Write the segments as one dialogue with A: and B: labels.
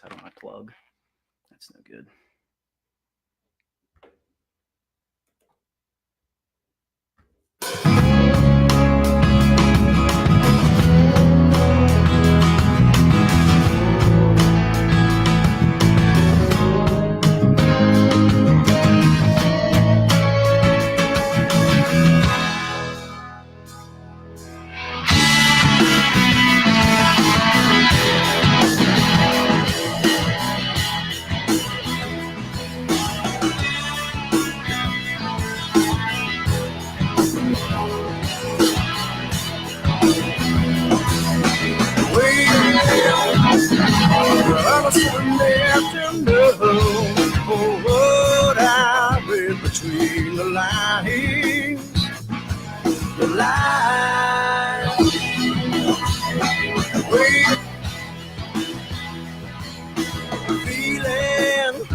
A: How do I plug? That's no good. Between the lines, feeling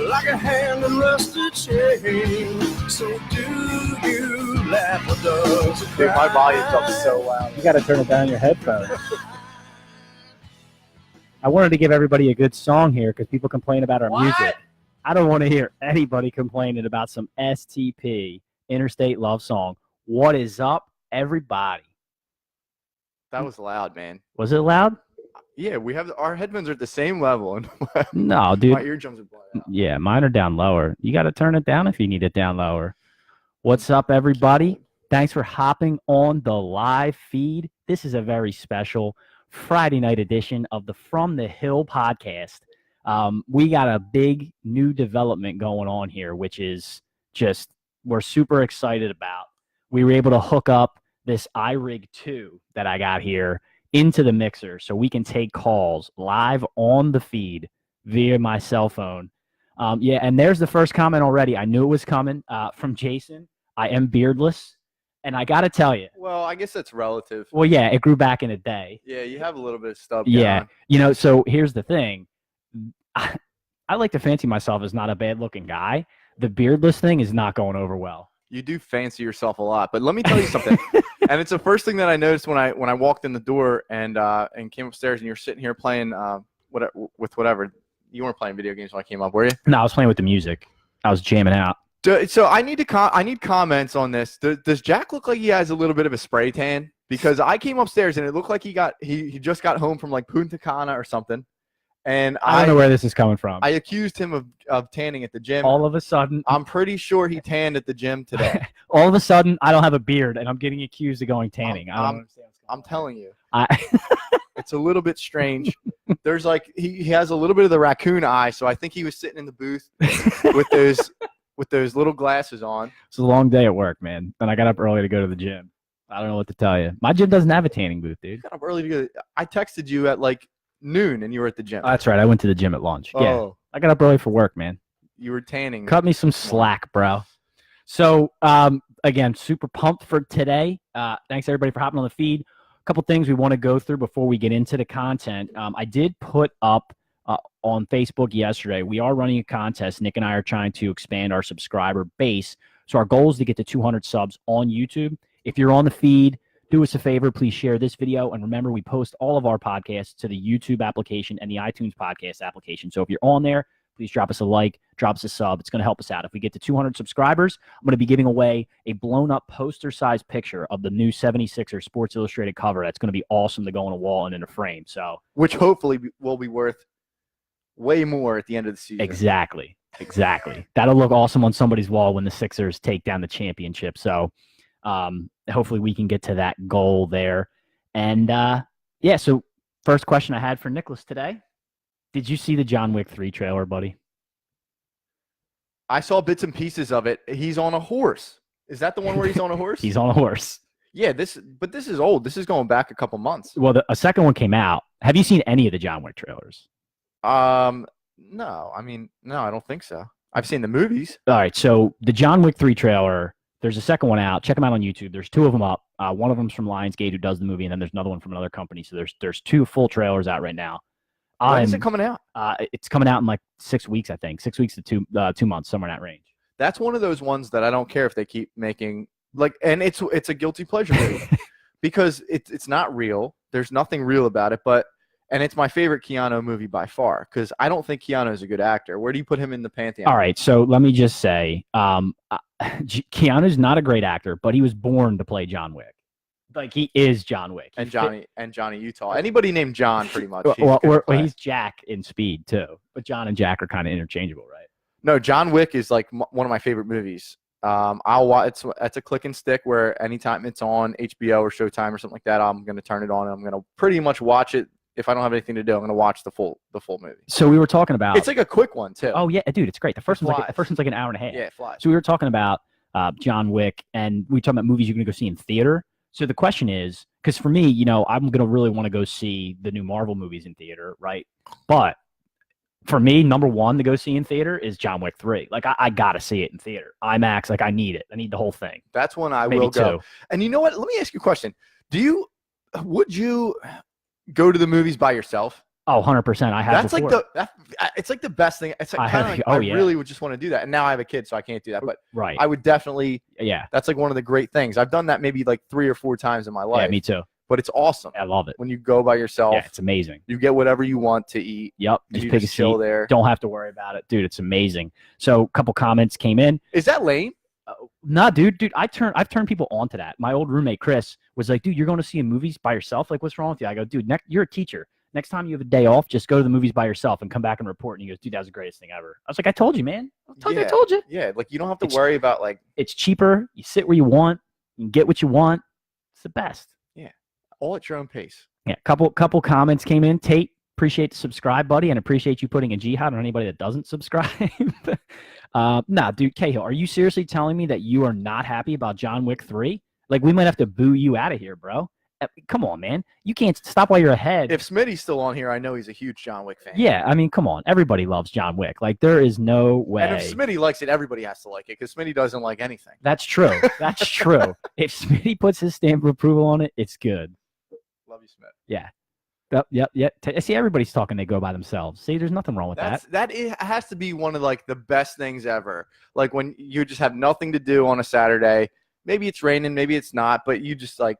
A: like a hand in rusted chain. So do you laugh or does it cry?
B: Dude, my volume's up so loud. You got to turn it down on your headphones. I wanted to give everybody a good song here because people complain about our music. I don't want to hear anybody complaining about some STP, Interstate Love Song. What is up, everybody?
C: That was loud, man.
B: Was it loud?
C: Yeah, we have our headphones are at the same level. And
B: no, dude.
C: My eardrums are blown out.
B: Yeah, mine are down lower. You got to turn it down if you need it down lower. What's up, everybody? Thanks for hopping on the live feed. This is a very special Friday night edition of the From the Hill podcast. We got a big new development going on here, which is just we're super excited about. We were able to hook up this iRig 2 that I got here into the mixer so we can take calls live on the feed via my cell phone. Yeah, and there's the first comment already. I knew it was coming from Jason. I am beardless, and I got to tell you.
C: Well, I guess that's relative.
B: Well, yeah, it grew back in a day.
C: Yeah, you have a little bit of stub.
B: Yeah, you know, so here's the thing. I like to fancy myself as not a bad-looking guy. The beardless thing is not going over well.
C: You do fancy yourself a lot, but let me tell you something. And it's the first thing that I noticed when I walked in the door and came upstairs, and you're sitting here playing whatever. You weren't playing video games when I came up, were you?
B: No, I was playing with the music. I was jamming out.
C: So I need comments on this. Does Jack look like he has a little bit of a spray tan? Because I came upstairs and it looked like he just got home from like Punta Cana or something. And
B: I don't know where this is coming from.
C: I accused him of tanning at the gym.
B: All of a sudden,
C: I'm pretty sure he tanned at the gym today.
B: All of a sudden, I don't have a beard and I'm getting accused of going tanning.
C: I'm telling you. It's a little bit strange. There's like he has a little bit of the raccoon eye, so I think he was sitting in the booth with those little glasses on.
B: It's a long day at work, man. And I got up early to go to the gym. I don't know what to tell you. My gym doesn't have a tanning booth, dude.
C: You got up early to go. I texted you at like noon and you were at the gym.
B: Oh, that's right. I went to the gym at lunch.
C: Oh.
B: Yeah. I got up early for work, man.
C: You were tanning.
B: Cut me some slack, bro. So, again, super pumped for today. Thanks, everybody, for hopping on the feed. A couple things we want to go through before we get into the content. I did put up on Facebook yesterday. We are running a contest. Nick and I are trying to expand our subscriber base. So our goal is to get to 200 subs on YouTube. If you're on the feed, do us a favor. Please share this video. And remember, we post all of our podcasts to the YouTube application and the iTunes podcast application. So if you're on there, please drop us a like, drop us a sub. It's going to help us out. If we get to 200 subscribers, I'm going to be giving away a blown-up poster-sized picture of the new 76er Sports Illustrated cover. That's going to be awesome to go on a wall and in a frame. So,
C: which hopefully will be worth way more at the end of the season.
B: Exactly. That'll look awesome on somebody's wall when the Sixers take down the championship. So hopefully we can get to that goal there. And, yeah, so first question I had for Nicholas today. Did you see the John Wick 3 trailer, buddy?
C: I saw bits and pieces of it. He's on a horse. Is that the one where he's on a horse?
B: He's on a horse.
C: Yeah, this is old. This is going back a couple months.
B: Well, a second one came out. Have you seen any of the John Wick trailers?
C: No. I mean, no, I don't think so. I've seen the movies.
B: All right, so the John Wick 3 trailer, there's a second one out. Check them out on YouTube. There's two of them up. One of them's from Lionsgate, who does the movie, and then there's another one from another company. So there's two full trailers out right now.
C: When is it coming out?
B: It's coming out in like 6 weeks, I think. 6 weeks to 2 months, somewhere in that range.
C: That's one of those ones that I don't care if they keep making and it's a guilty pleasure movie because it's not real. There's nothing real about it, but And it's my favorite Keanu movie by far because I don't think Keanu is a good actor. Where do you put him in the pantheon?
B: All right, so let me just say, Keanu's not a great actor, but he was born to play John Wick. Like, he is John Wick.
C: And Johnny Utah. Anybody named John, pretty much.
B: Or he's Jack in Speed too. But John and Jack are kind of interchangeable, right?
C: No, John Wick is like one of my favorite movies. I'll watch. It's a click and stick where anytime it's on HBO or Showtime or something like that, I'm gonna turn it on and I'm gonna pretty much watch it. If I don't have anything to do, I'm gonna watch the full movie.
B: So we were talking about.
C: It's like a quick one too.
B: Oh yeah, dude, it's great. The first one's like an hour and a half.
C: Yeah, it flies.
B: So we were talking about John Wick, and we were talking about movies you're gonna go see in theater. So the question is, because for me, I'm gonna really want to go see the new Marvel movies in theater, right? But for me, number one to go see in theater is John Wick 3. Like, I gotta see it in theater. IMAX, like, I need it. I need the whole thing.
C: That's when I
B: Maybe
C: will go.
B: two.
C: And you know what? Let me ask you a question. Would you go to the movies by yourself?
B: Oh, 100%. I have.
C: That's
B: before.
C: it's like the best thing. It's like I really would just want to do that. And now I have a kid, so I can't do that. But
B: right.
C: I would definitely.
B: Yeah.
C: That's like one of the great things. I've done that maybe like 3 or 4 times in my life.
B: Yeah, me too.
C: But it's awesome.
B: I love it.
C: When you go by yourself.
B: Yeah, it's amazing.
C: You get whatever you want to eat.
B: Yep.
C: And you
B: pick
C: just
B: a
C: chill
B: seat.
C: there.
B: Don't have to worry about it. Dude, it's amazing. So a couple comments came in.
C: Is that lame?
B: Nah, dude, I've turned people on to that. My old roommate Chris was like, dude, you're going to see movies by yourself? Like, what's wrong with you? I go, dude, you're a teacher. Next time you have a day off, just go to the movies by yourself and come back and report. And he goes, dude, that was the greatest thing ever. I was like, I told you, man. I told you.
C: Yeah, like you don't have to worry about like.
B: It's cheaper. You sit where you want. You can get what you want. It's the best.
C: Yeah, all at your own pace.
B: Yeah, couple comments came in. Tate, appreciate the subscribe, buddy, and appreciate you putting a jihad on anybody that doesn't subscribe. Nah, dude, Cahill, are you seriously telling me that you are not happy about John Wick 3? Like, we might have to boo you out of here, bro. Come on, man. You can't stop while you're ahead.
C: If Smitty's still on here, I know he's a huge John Wick fan.
B: Yeah, I mean, come on. Everybody loves John Wick. Like, there is no way.
C: And if Smitty likes it, everybody has to like it because Smitty doesn't like anything.
B: That's true. That's true. If Smitty puts his stamp of approval on it, it's good.
C: Love you, Smith.
B: Yeah. Yep. See, everybody's talking. They go by themselves. See, there's nothing wrong with that.
C: That has to be one of like the best things ever. Like when you just have nothing to do on a Saturday. Maybe it's raining, maybe it's not, but you just like,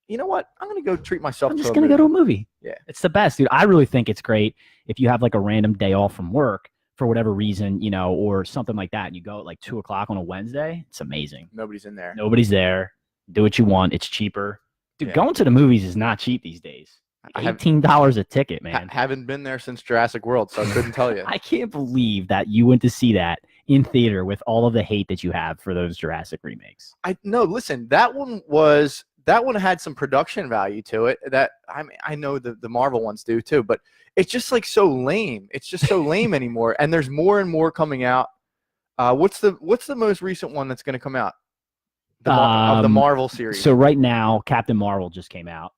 C: you know what? I'm going to go treat myself.
B: I'm just going to go to a movie.
C: Yeah.
B: It's the best, dude. I really think it's great if you have like a random day off from work for whatever reason, or something like that. And you go at like 2:00 on a Wednesday. It's amazing.
C: Nobody's in there.
B: Nobody's there. Do what you want. It's cheaper. Dude, going to the movies is not cheap these days. $18 a ticket, man.
C: Haven't been there since Jurassic World, so I couldn't tell you.
B: I can't believe that you went to see that in theater with all of the hate that you have for those Jurassic remakes.
C: No, listen, that one had some production value to it that I know the Marvel ones do too, but it's just like so lame. It's just so lame anymore. And there's more and more coming out. What's the most recent one that's going to come out? Of the Marvel series.
B: So right now, Captain Marvel just came out.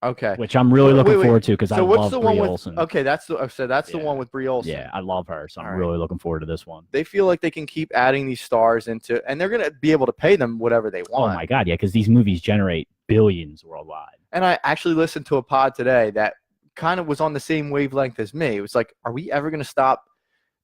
C: Okay.
B: Which I'm really looking forward to because I love Brie Olsen.
C: Okay, that's the one with Brie Olsen.
B: Yeah, I love her, so I'm really looking forward to this one.
C: They feel like they can keep adding these stars into, and they're going to be able to pay them whatever they want.
B: Oh my God, yeah, because these movies generate billions worldwide.
C: And I actually listened to a pod today that kind of was on the same wavelength as me. It was like, are we ever going to stop?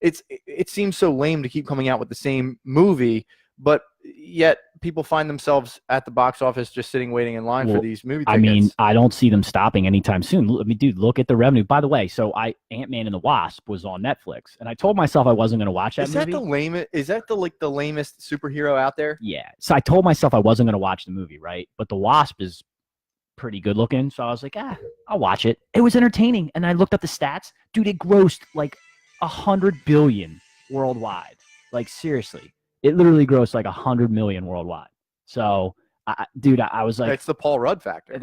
C: It seems so lame to keep coming out with the same movie, but yet people find themselves at the box office just sitting waiting in line for these movie tickets.
B: I mean, I don't see them stopping anytime soon. I mean, dude, look at the revenue. By the way, so Ant-Man and the Wasp was on Netflix, and I told myself I wasn't going to watch that movie.
C: Is that the lamest superhero out there?
B: Yeah. So I told myself I wasn't going to watch the movie, right? But the Wasp is pretty good looking, so I was like, I'll watch it. It was entertaining, and I looked up the stats. Dude, it grossed like $100 billion worldwide. Like, seriously. It literally grossed like $100 million worldwide. So, dude, I was like,
C: it's the Paul Rudd factor.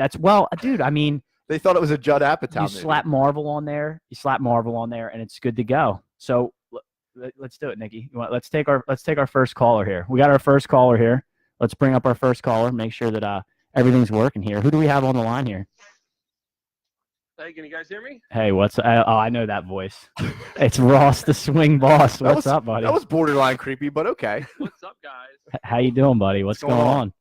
B: Dude. I mean,
C: they thought it was a Judd Apatow movie.
B: Slap Marvel on there. You slap Marvel on there, and it's good to go. So let's do it, Nikki. Let's take our first caller here. We got our first caller here. Let's bring up our first caller. Make sure that everything's working here. Who do we have on the line here?
D: Hey, can you guys hear me?
B: Hey, I know that voice. It's Ross, the swing boss. What's up, buddy?
C: That was borderline creepy, but okay.
D: What's up, guys?
B: How you doing, buddy? What's going on?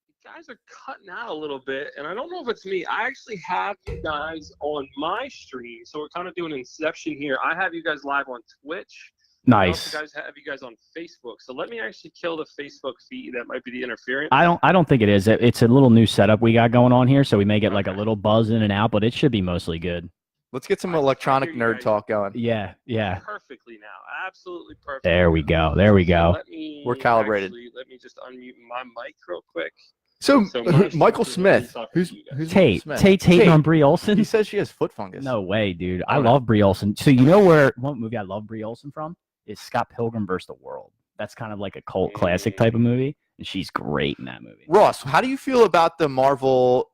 D: You guys are cutting out a little bit, and I don't know if it's me. I actually have you guys on my stream, so we're kind of doing Inception here. I have you guys live on Twitch.
B: Nice.
D: I have you guys on Facebook. So let me actually kill the Facebook feed. That might be the interference.
B: I don't think it is. It's a little new setup we got going on here, so we may get like a little buzz in and out, but it should be mostly good.
C: Let's get some electronic nerd talk going.
B: Yeah.
D: Perfectly now. Absolutely perfect.
B: There we go.
C: We're calibrated.
D: Let me just unmute my mic real quick.
C: So Michael Smith, who's
B: Tate
C: Smith?
B: hating on Brie Olson?
C: He says she has foot fungus.
B: No way, dude. I love Brie Olson. So you know one movie I love Brie Olson from is Scott Pilgrim vs. the World. That's kind of like a cult classic type of movie, and she's great in that movie.
C: Ross, how do you feel about the Marvel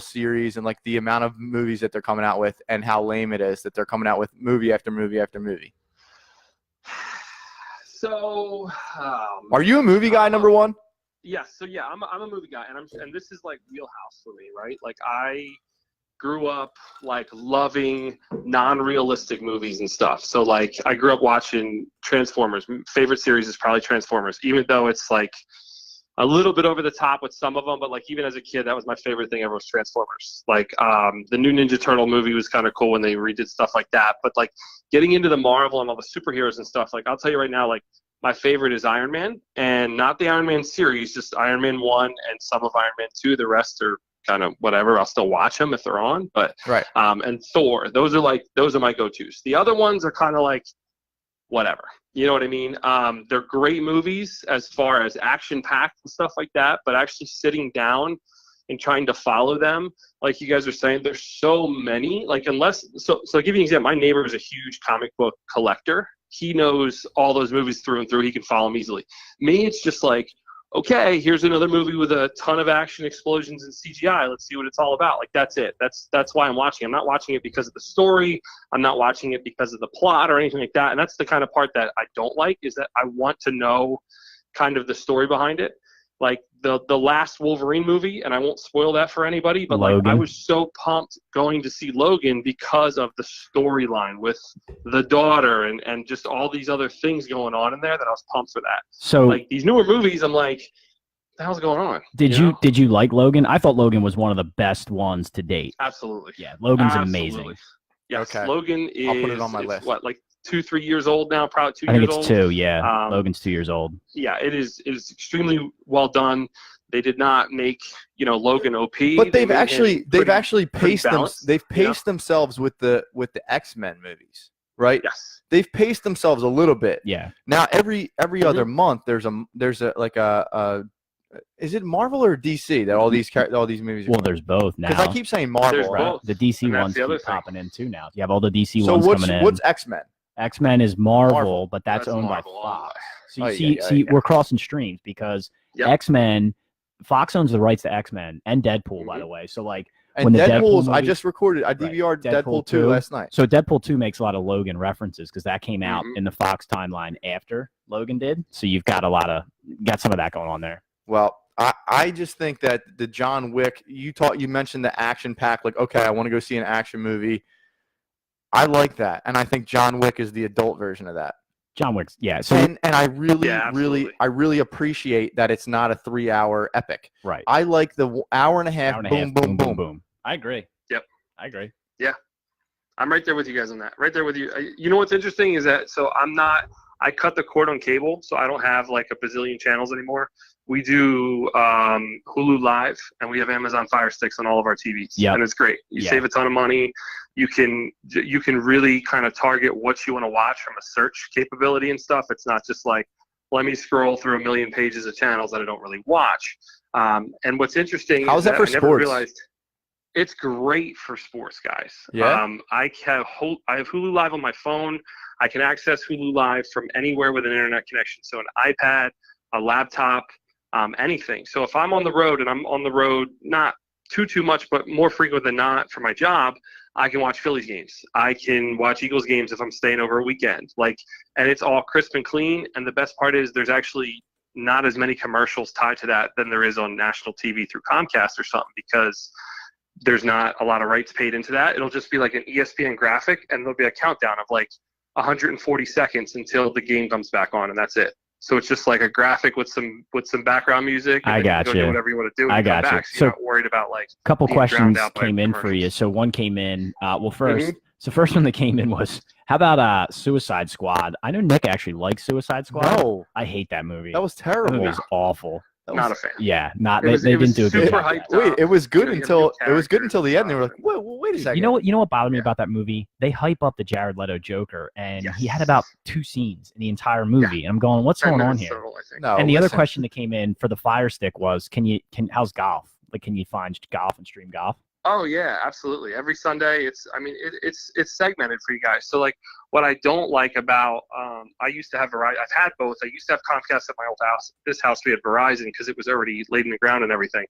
C: series and like the amount of movies that they're coming out with, and how lame it is that they're coming out with movie after movie after movie?
D: So,
C: are you a movie guy, number one?
D: Yes. So yeah, I'm a movie guy, and this is like wheelhouse for me, right? Like I grew up like loving non-realistic movies and stuff. So like I grew up watching Transformers. Favorite series is probably Transformers, even though it's like a little bit over the top with some of them. But like even as a kid, that was my favorite thing ever was Transformers. Like the new Ninja Turtle movie was kind of cool when they redid stuff like that. But like getting into the Marvel and all the superheroes and stuff, like I'll tell you right now, like my favorite is Iron Man, and not the Iron Man series, just Iron Man 1 and some of Iron Man 2. The rest are kind of whatever. I'll still watch them if they're on. But
C: right.
D: And Thor, those are my go-tos. The other ones are kind of like whatever. You know what I mean? They're great movies as far as action-packed and stuff like that, but actually sitting down and trying to follow them, like you guys are saying, there's so many. Like so I'll give you an example. My neighbor is a huge comic book collector. He knows all those movies through and through. He can follow them easily. Me, it's just like, okay, here's another movie with a ton of action, explosions, and CGI. Let's see what it's all about. Like, that's it. That's why I'm watching. I'm not watching it because of the story. I'm not watching it because of the plot or anything like that. And that's the kind of part that I don't like, is that I want to know kind of the story behind it. Like the last Wolverine movie, and I won't spoil that for anybody, but
B: Logan.
D: like I was so pumped going to see Logan because of the storyline with the daughter and just all these other things going on in there that I was pumped for that.
B: So
D: like these newer movies, I'm like, what the hell's going on?
B: Did you like Logan? I thought Logan was one of the best ones to date.
D: Absolutely.
B: Yeah, Logan's
D: Absolutely.
B: amazing.
D: Yes,
C: okay.
D: Logan is.
C: I'll put it on my list.
D: What, like 2-3 years old now? Probably 2
B: I
D: years
B: think
D: old.
B: it's 2. Yeah, Logan's 2 years old.
D: Yeah, it is extremely well done. They did not make Logan OP,
C: but they've actually paced themselves with the X-Men movies, right?
D: Yes,
C: they've paced themselves a little bit.
B: Yeah.
C: Now every other month there's a like a is it Marvel or DC that all these movies are?
B: Well, there's both now.
C: Because I keep saying Marvel,
D: There's
C: right?
D: both.
B: The DC
D: And that's
B: ones
D: the other
B: keep
D: thing.
B: popping in too now. You have all the DC
C: So
B: ones coming in.
C: what's X-Men?
B: X-Men is Marvel,
C: Marvel.
B: but that's owned
D: Marvel.
B: by Fox. So
C: Oh,
B: you
C: yeah,
B: see,
C: yeah.
B: we're crossing streams because
D: Yep.
B: X-Men, Fox owns the rights to X-Men and Deadpool, by
D: Mhm.
B: the way. So like
C: And
B: when the
C: Deadpool's,
B: Deadpool
C: I
B: movie-
C: just recorded. I
B: Right.
C: DVR'd
B: Deadpool
C: Deadpool 2
B: 2
C: last night.
B: So Deadpool 2 makes a lot of Logan references because that came out
D: Mhm.
B: in the Fox timeline after Logan did. So you've got got some of that going on there.
C: Well, I just think that the John Wick, you mentioned the action pack, like, okay, I want to go see an action movie. I like that. And I think John Wick is the adult version of that.
B: John Wick's, yeah. So
C: And I really,
D: Yeah, absolutely.
C: I really appreciate that it's not a 3-hour epic.
B: right.
C: I like the hour and a half,
B: Hour and a
C: boom,
B: half,
C: boom, boom, boom.
B: I agree.
D: Yep.
B: I agree.
D: I'm right there with you guys on that. Right there with you. You know what's interesting is that I cut the cord on cable, so I don't have like a bazillion channels anymore. We do Hulu Live, and we have Amazon Fire Sticks on all of our TVs.
B: Yep.
D: And it's great. You
B: Yeah.
D: save a ton of money. You can really kind of target what you want to watch from a search capability and stuff. It's not just like, let me scroll through a million pages of channels that I don't really watch. And what's interesting
C: How's
D: is
C: that for
D: I never
C: sports?
D: realized it's great for sports, guys.
C: Yeah?
D: I have Hulu Live on my phone. I can access Hulu Live from anywhere with an internet connection. So an iPad, a laptop, anything. So if I'm on the road, and I'm on the road not too much, but more frequent than not for my job, I can watch Phillies games. I can watch Eagles games if I'm staying over a weekend. And it's all crisp and clean. And the best part is there's actually not as many commercials tied to that than there is on national TV through Comcast or something, because there's not a lot of rights paid into that. It'll just be like an ESPN graphic, and there'll be a countdown of like 140 seconds until the game comes back on, and that's it. So it's just like a graphic with some background music. And
B: I
D: then
B: got
D: you.
B: you.
D: Go do whatever you want to do. And
B: I
D: you come
B: got you.
D: back, so
B: So-
D: you're not worried about like
B: Couple
D: being drowned
B: questions
D: out by
B: came in for you.
D: commercials.
B: So one came in. Well, first, So first one that came in was, how about Suicide Squad? I know Nick actually likes Suicide Squad.
C: No,
B: I hate that movie.
C: that was
B: That
C: terrible.
B: movie was awful.
D: Not a fan.
B: Yeah, not
D: It was-
B: they
D: it was
B: didn't do a good
D: super
B: job.
D: hyped
B: with that.
C: Wait, it was good
D: You know,
C: until
D: you have new
C: the end. They were like,
D: characters.
C: wait a second.
B: You know what bothered me
D: Yeah.
B: about that movie? They hype up the Jared Leto Joker, and he had
D: Yes.
B: about 2 scenes in the entire movie. And I'm going, what's
D: 10
B: going on
D: minutes
B: here?
D: total, I think.
C: No,
B: And the other
C: listen.
B: question that came in for the Fire Stick was, how's golf? Like, can you find golf and stream golf?
D: Oh yeah, absolutely. Every Sunday, it's segmented for you guys. So like, what I don't like about, I used to have Verizon. I've had both. I used to have Comcast at my old house. This house we had Verizon because it was already laid in the ground and everything.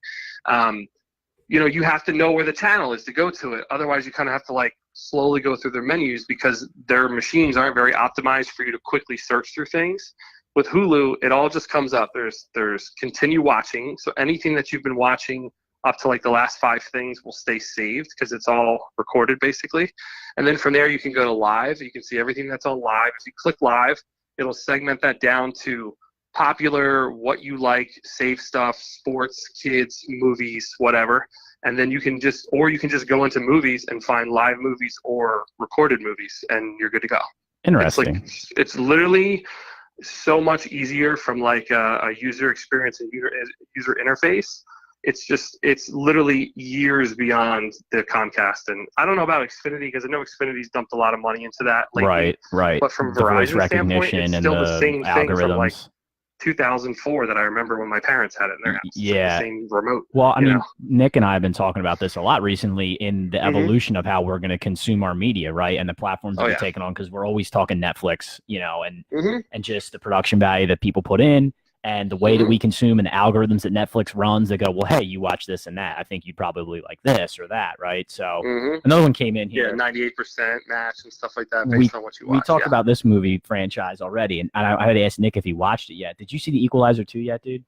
D: You have to know where the channel is to go to it. Otherwise, you kind of have to like slowly go through their menus because their machines aren't very optimized for you to quickly search through things. With Hulu, it all just comes up. There's continue watching. So anything that you've been watching up to like the last 5 things will stay saved because it's all recorded basically. And then from there you can go to live. You can see everything that's on live. If you click live, it'll segment that down to popular, what you like, safe stuff, sports, kids, movies, whatever. And then you can just go into movies and find live movies or recorded movies and you're good to go.
B: Interesting.
D: It's literally so much easier from like a user experience and user interface. It's literally years beyond the Comcast. And I don't know about Xfinity because I know Xfinity's dumped a lot of money into that lately.
B: Right.
D: But from
B: The voice
D: Verizon standpoint,
B: recognition
D: it's
B: and
D: still the
B: the
D: same thing from like
B: algorithms.
D: 2004 that I remember when my parents had it in their house. It's like
B: Yeah.
D: the same remote.
B: Well, I
D: you
B: mean,
D: know?
B: Nick and I have been talking about this a lot recently in the
D: Mhm.
B: evolution of how we're going to consume our media, right? And the platforms that
D: Oh,
B: we're
D: yeah.
B: taking on, because we're always talking Netflix, and
D: Mhm.
B: and just the production value that people put in and the way that
D: Mhm.
B: we consume and the algorithms that Netflix runs. They go, well, hey, you watch this and that. I think you'd probably like this or that, right? So
D: Mhm.
B: another one came in
D: Yeah,
B: here.
D: 98% match and stuff like that based on what you watch.
B: We talked
D: yeah.
B: about this movie franchise already, and I had asked Nick if he watched it yet. Did you see The Equalizer 2 yet, dude?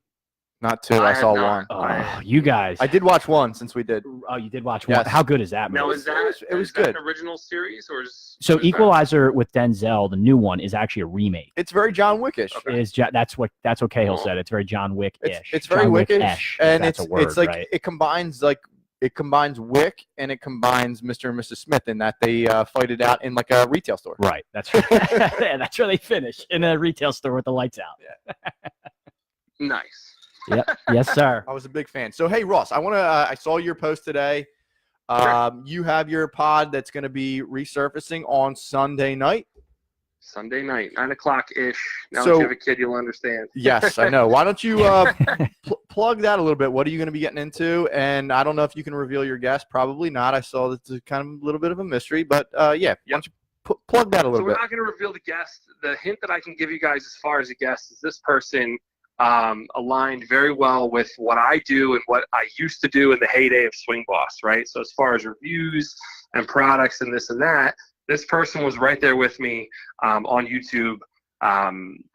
C: Not 2.
D: I
C: I
D: had
C: saw
D: not.
C: 1.
B: Oh, you guys.
C: I did watch 1 since we did.
B: Oh, you did watch one.
C: Yes.
B: How good is that movie?
D: Now, is that
C: It was
D: is that
C: good.
D: an original series or is
B: So
D: or is that-
B: Equalizer with Denzel, the new one, is actually a remake.
C: It's very John Wickish.
D: Okay.
B: That's what Cahill
D: Oh.
B: said. It's very John Wick-ish.
C: It's very
B: John
C: Wickish,
B: Wick-ish, if
C: and
B: that's
C: it's
B: a word,
C: it's like
B: right?
C: it combines Wick and it combines Mr. and Mrs. Smith in that they fight it out in like a retail store.
B: Right. That's right. Yeah, that's where they finish in a retail store with the lights out.
D: Nice.
B: Yep. Yes, sir.
C: I was a big fan. So hey, Ross, I saw your post today. You have your pod that's going to be resurfacing on Sunday night.
D: Sunday night, 9:00 ish. Now
C: So-
D: that you have a kid, you'll understand.
C: Yes, I know. Why don't you plug that a little bit? What are you going to be getting into? And I don't know if you can reveal your guest. Probably not. I saw that's a kind of a little bit of a mystery, but yeah. Why don't you plug that a
D: So
C: little
D: we're
C: bit?
D: not going to reveal the guest. The hint that I can give you guys as far as a guest is this person aligned very well with what I do and what I used to do in the heyday of Swing Boss, right? So as far as reviews and products and this and that, this person was right there with me on YouTube.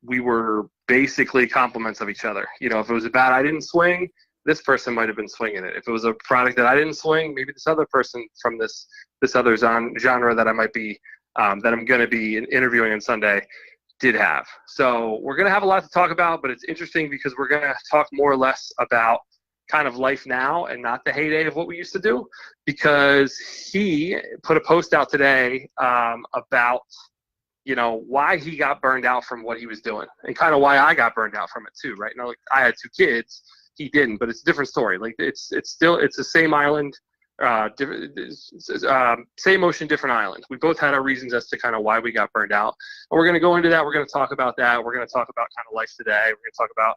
D: We were basically compliments of each other. If it was a bat I didn't swing, this person might have been swinging it. If it was a product that I didn't swing, maybe this other person from this other genre that I might be that I'm going to be interviewing on Sunday did have. So we're going to have a lot to talk about, but it's interesting because we're going to talk more or less about kind of life now and not the heyday of what we used to do, because he put a post out today about why he got burned out from what he was doing and kind of why I got burned out from it too, right? Now, like, I had 2 kids, he didn't, but it's a different story. Like it's the same island, same ocean, different island. We both had our reasons as to kind of why we got burned out, and we're going to go into that. We're going to talk about that. We're going to talk about kind of life today. We're going to talk about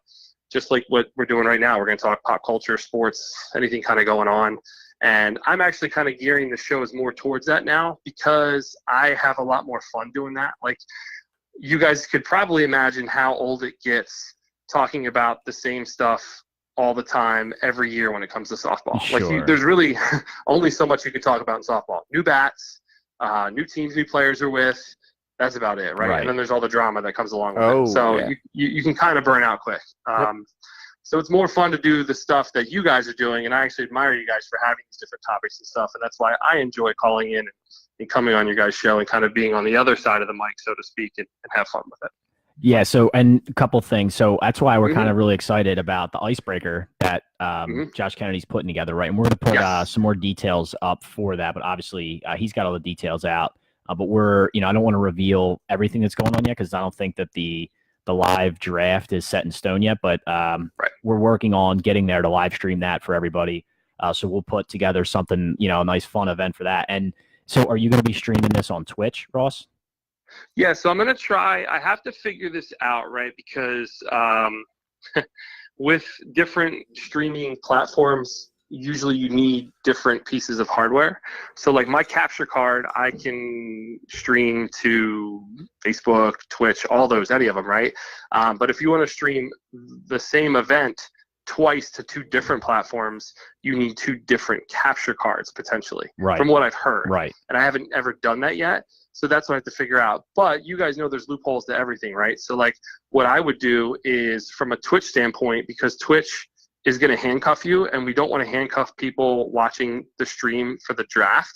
D: just like what we're doing right now. We're going to talk pop culture, sports, anything kind of going on. And I'm actually kind of gearing the shows more towards that now because I have a lot more fun doing that. Like, you guys could probably imagine how old it gets talking about the same stuff all the time every year when it comes to softball.
B: Sure.
D: Like, there's really only so much you can talk about in softball. New bats, new teams, new players are with. That's about it, right?
B: Right.
D: And then there's all the drama that comes along with
C: Oh,
D: it. So
C: yeah.
D: you can kind of burn out quick. So it's more fun to do the stuff that you guys are doing, and I actually admire you guys for having these different topics and stuff, and that's why I enjoy calling in and coming on your guys' show and kind of being on the other side of the mic, so to speak, and have fun with it.
B: Yeah. So, and a couple things. So that's why we're
D: Mhm.
B: kind of really excited about the icebreaker that
D: Mhm.
B: Josh Kennedy's putting together, right? And we're going to put
D: Yes.
B: some more details up for that. But obviously, he's got all the details out. But we're, I don't want to reveal everything that's going on yet because I don't think that the live draft is set in stone yet. But we're working on getting there to live stream that for everybody. So we'll put together something, a nice fun event for that. And so are you going to be streaming this on Twitch, Ross?
D: Yeah, so I'm going to try. I have to figure this out, right? Because with different streaming platforms, usually you need different pieces of hardware. So like my capture card, I can stream to Facebook, Twitch, all those, any of them, right? But if you want to stream the same event twice to 2 different platforms, you need 2 different capture cards potentially, from what I've heard.
B: Right.
D: And I haven't ever done that yet. So that's what I have to figure out. But you guys know there's loopholes to everything, right? So like what I would do is from a Twitch standpoint, because Twitch is going to handcuff you and we don't want to handcuff people watching the stream for the draft.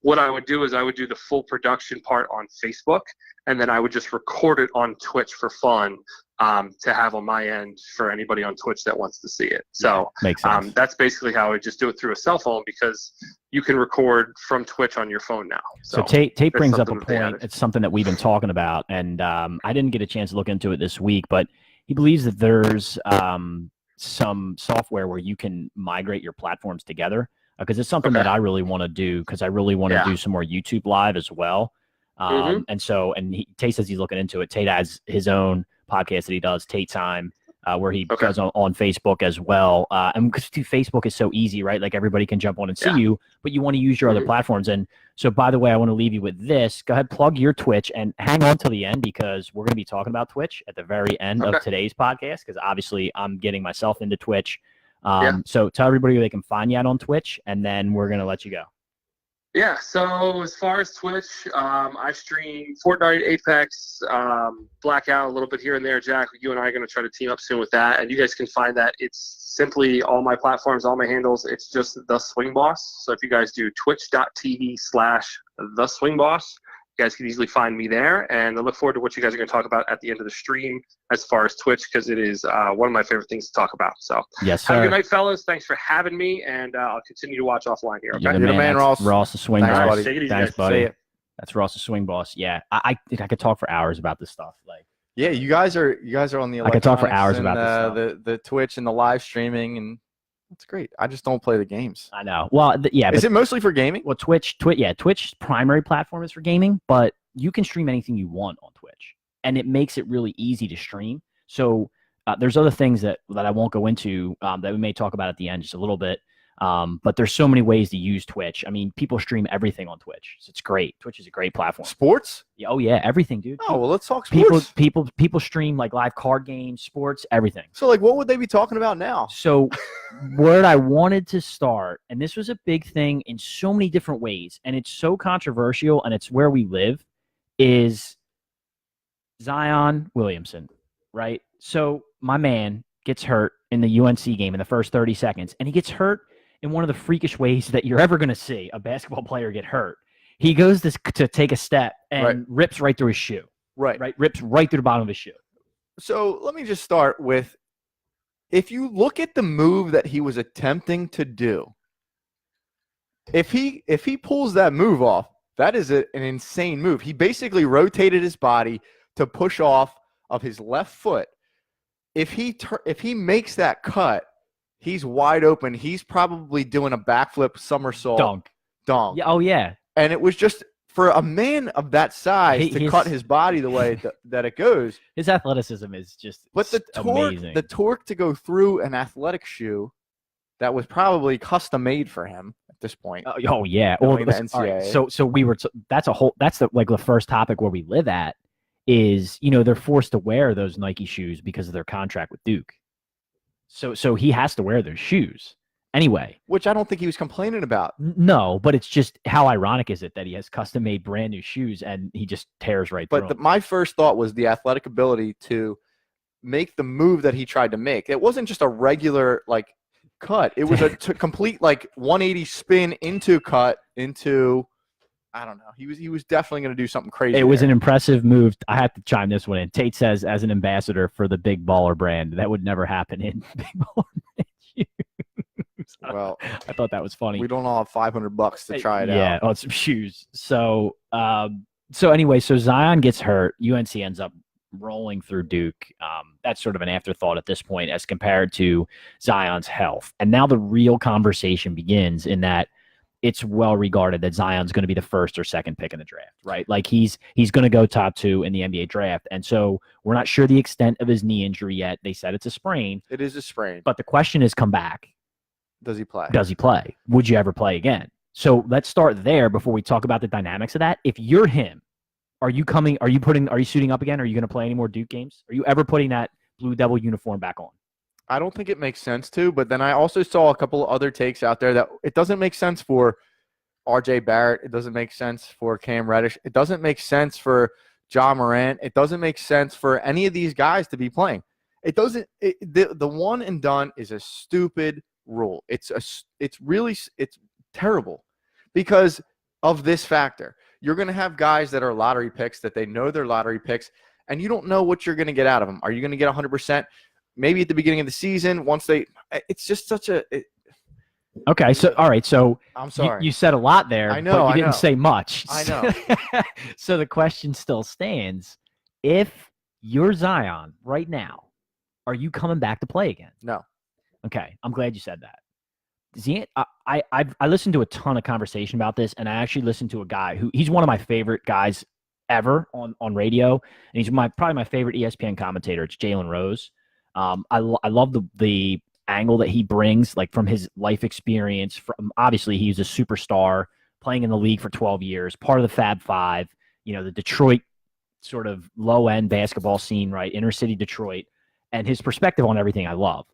D: What I would do is I would do the full production part on Facebook, and then I would just record it on Twitch for fun to have on my end for anybody on Twitch that wants to see it. So
B: makes sense.
D: That's basically how I would just do it through a cell phone because you can record from Twitch on your phone now.
B: So Tate brings up a point. It's something that we've been talking about, and I didn't get a chance to look into it this week, but he believes that there's some software where you can migrate your platforms together. Because it's something that I really want to do because I really want to do some more YouTube live as well. And Tate says he's looking into it. Tate has his own podcast that he does, Tate Time, where he does on Facebook as well. And because Facebook is so easy, right? Like everybody can jump on and see you, but you want to use your other platforms. And so, by the way, I want to leave you with this. Go ahead, plug your Twitch and hang on till the end because we're going to be talking about Twitch at the very end of today's podcast because obviously I'm getting myself into Twitch. So tell everybody where they can find you out on Twitch, and then we're going to let you go.
D: Yeah, so as far as Twitch, I stream Fortnite, Apex, Blackout a little bit here and there. Jack, you and I are going to try to team up soon with that, and you guys can find that. It's simply all my platforms, all my handles. It's just The Swing Boss. So if you guys do twitch.tv/The Swing Boss, you guys can easily find me there, and I look forward to what you guys are going to talk about at the end of the stream as far as Twitch, because it is one of my favorite things to talk about. So
B: yes, sir.
D: Have a good night, fellas. Thanks for having me, and I'll continue to watch offline here. Okay?
B: You're the man, Ross. Ross, the Swing Boss.
D: Take it easy,
B: Thanks,
D: guys.
B: buddy. That's Ross, the Swing Boss. Yeah, I could talk for hours about this stuff. Like,
C: yeah, you guys are on the.
B: I could talk for hours
C: and,
B: about this stuff.
C: The Twitch and the live streaming and. That's great. I just don't play the games.
B: I know. Well,
C: Is it mostly for gaming?
B: Well, Twitch's primary platform is for gaming, but you can stream anything you want on Twitch, and it makes it really easy to stream. So there's other things that I won't go into that we may talk about at the end just a little bit. But there's so many ways to use Twitch. I mean, people stream everything on Twitch. So it's great. Twitch is a great platform.
C: Sports?
B: Yeah, oh yeah, everything, dude.
C: Oh, well, let's talk sports.
B: People stream like live card games, sports, everything.
C: So like what would they be talking about now?
B: So where I wanted to start, and this was a big thing in so many different ways, and it's so controversial, and it's where we live, is Zion Williamson, right? So my man gets hurt in the UNC game in the first 30 seconds, and he gets hurt in one of the freakish ways that you're ever going to see a basketball player get hurt. He goes to take a step and rips right through his shoe. Right. Rips right through the bottom of his shoe.
C: So let me just start with, if you look at the move that he was attempting to do, if he pulls that move off, that is an insane move. He basically rotated his body to push off of his left foot. If he makes that cut, he's wide open. He's probably doing a backflip somersault. Dunk.
B: Yeah, oh, yeah.
C: And it was just for a man of that size to cut his body the way that it goes.
B: His athleticism is just amazing.
C: The torque to go through an athletic shoe that was probably custom made for him at this point.
B: Oh yeah. Or the NCAA. Right, so we were. That's the first topic where we live at is, they're forced to wear those Nike shoes because of their contract with Duke. So he has to wear those shoes anyway.
C: Which I don't think he was complaining about.
B: No, but it's just how ironic is it that he has custom-made brand new shoes and he just tears right through them.
C: But my first thought was the athletic ability to make the move that he tried to make. It wasn't just a regular cut. It was a complete 180 spin into cut into. I don't know. He was definitely going to do something crazy.
B: It was an impressive move. I have to chime this one in. Tate says, as an ambassador for the Big Baller brand, that would never happen in Big Baller brand shoes. Well, I thought that was funny.
C: We don't all have $500 to try it out.
B: Yeah, on some shoes. So So anyway, so Zion gets hurt. UNC ends up rolling through Duke. That's sort of an afterthought at this point as compared to Zion's health. And now the real conversation begins in that it's well regarded that Zion's going to be the first or second pick in the draft, right? Like he's going to go top 2 in the NBA draft. And so we're not sure the extent of his knee injury yet. They said it's a sprain.
C: It is a sprain.
B: But the question is, come back.
C: Does he play?
B: Does he play? Would you ever play again? So let's start there before we talk about the dynamics of that. If you're him, are you suiting up again? Are you going to play any more Duke games? Are you ever putting that Blue Devil uniform back on?
C: I don't think it makes sense to, but then I also saw a couple of other takes out there that it doesn't make sense for RJ Barrett. It doesn't make sense for Cam Reddish. It doesn't make sense for Ja Morant. It doesn't make sense for any of these guys to be playing. It doesn't. The one and done is a stupid rule. It's terrible because of this factor. You're going to have guys that are lottery picks that they know they're lottery picks, and you don't know what you're going to get out of them. Are you going to get 100%? Maybe at the beginning of the season, it's just such a.
B: Okay, so all right, so
C: I'm sorry.
B: You said a lot there.
C: I know.
B: But you didn't say much.
C: I know.
B: So the question still stands: if you're Zion right now, are you coming back to play again?
C: No.
B: Okay, I'm glad you said that. I listened to a ton of conversation about this, and I actually listened to a guy he's one of my favorite guys ever on radio, and he's probably my favorite ESPN commentator. It's Jalen Rose. I love the angle that he brings, like from his life experience. From obviously he's a superstar playing in the league for 12 years, part of the Fab Five. The Detroit sort of low end basketball scene, right? Inner city Detroit, and his perspective on everything I love.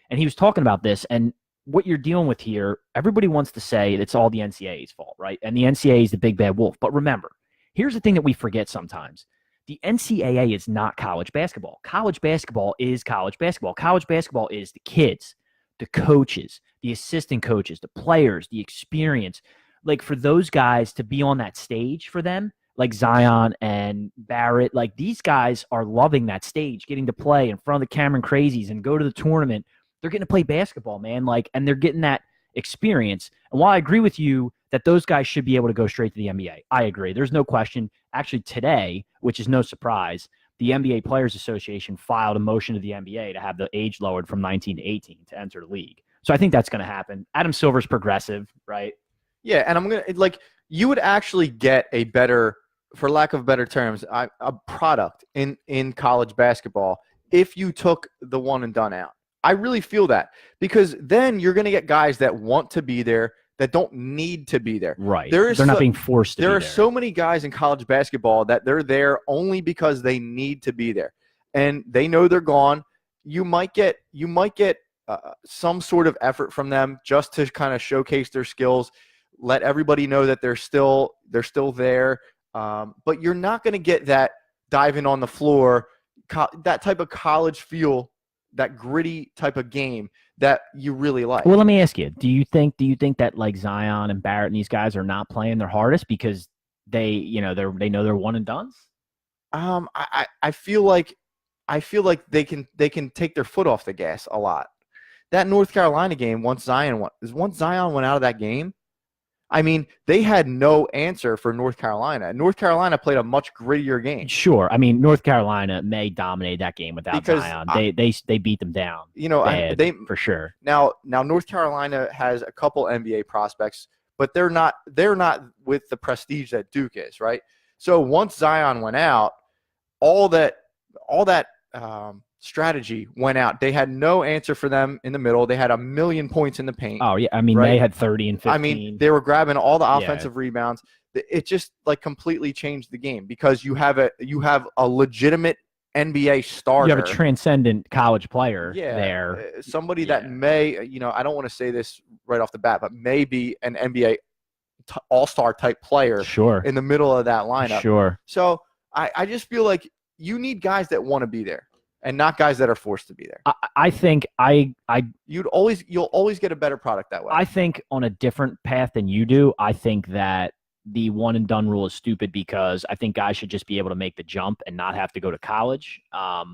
B: And he was talking about this, and what you're dealing with here, everybody wants to say it's all the NCAA's fault, right? And the NCAA is the big bad wolf. But remember, here's the thing that we forget sometimes. The NCAA is not college basketball. College basketball is college basketball. College basketball is the kids, the coaches, the assistant coaches, the players, the experience. Like for those guys to be on that stage for them, like Zion and Barrett, like these guys are loving that stage, getting to play in front of the Cameron Crazies and go to the tournament. They're getting to play basketball, man. Like, and they're getting that experience. And while I agree with you that those guys should be able to go straight to the NBA, I agree. There's no question. Actually, today, which is no surprise, the NBA Players Association filed a motion to the NBA to have the age lowered from 19 to 18 to enter the league. So I think that's going to happen. Adam Silver's progressive, right?
C: Yeah, and I'm going to, you would actually get a better, for lack of better terms, a product in college basketball if you took the one and done out. I really feel that because then you're going to get guys that want to be there that don't need to be there.
B: Right. They're not being forced to be there.
C: There are so many guys in college basketball that they're there only because they need to be there. And they know they're gone. You might get some sort of effort from them just to kind of showcase their skills, let everybody know that they're still there. But you're not going to get that diving on the floor, that type of college feel, that gritty type of game that you really like.
B: Well, let me ask you, do you think that like Zion and Barrett and these guys are not playing their hardest because they know they're one and dones?
C: I feel like they can take their foot off the gas a lot. That North Carolina game, once Zion went out of that game, I mean, they had no answer for North Carolina. North Carolina played a much grittier game.
B: Sure. I mean, North Carolina may dominate that game without Zion. They beat them down. For sure. Now
C: North Carolina has a couple NBA prospects, but they're not with the prestige that Duke is, right? So once Zion went out, all that strategy went out. They had no answer for them in the middle. They had 1 million points in the paint.
B: Oh yeah, I mean right? They had 30 and 15.
C: I mean, they were grabbing all the offensive rebounds. It just completely changed the game because you have a legitimate NBA starter.
B: You have a transcendent college player there.
C: Somebody that may, I don't want to say this right off the bat, but maybe an NBA all-star type player in the middle of that lineup.
B: Sure.
C: So I just feel like you need guys that want to be there. And not guys that are forced to be there.
B: I think
C: you'll always get a better product that way.
B: I think on a different path than you do. I think that the one and done rule is stupid because I think guys should just be able to make the jump and not have to go to college. I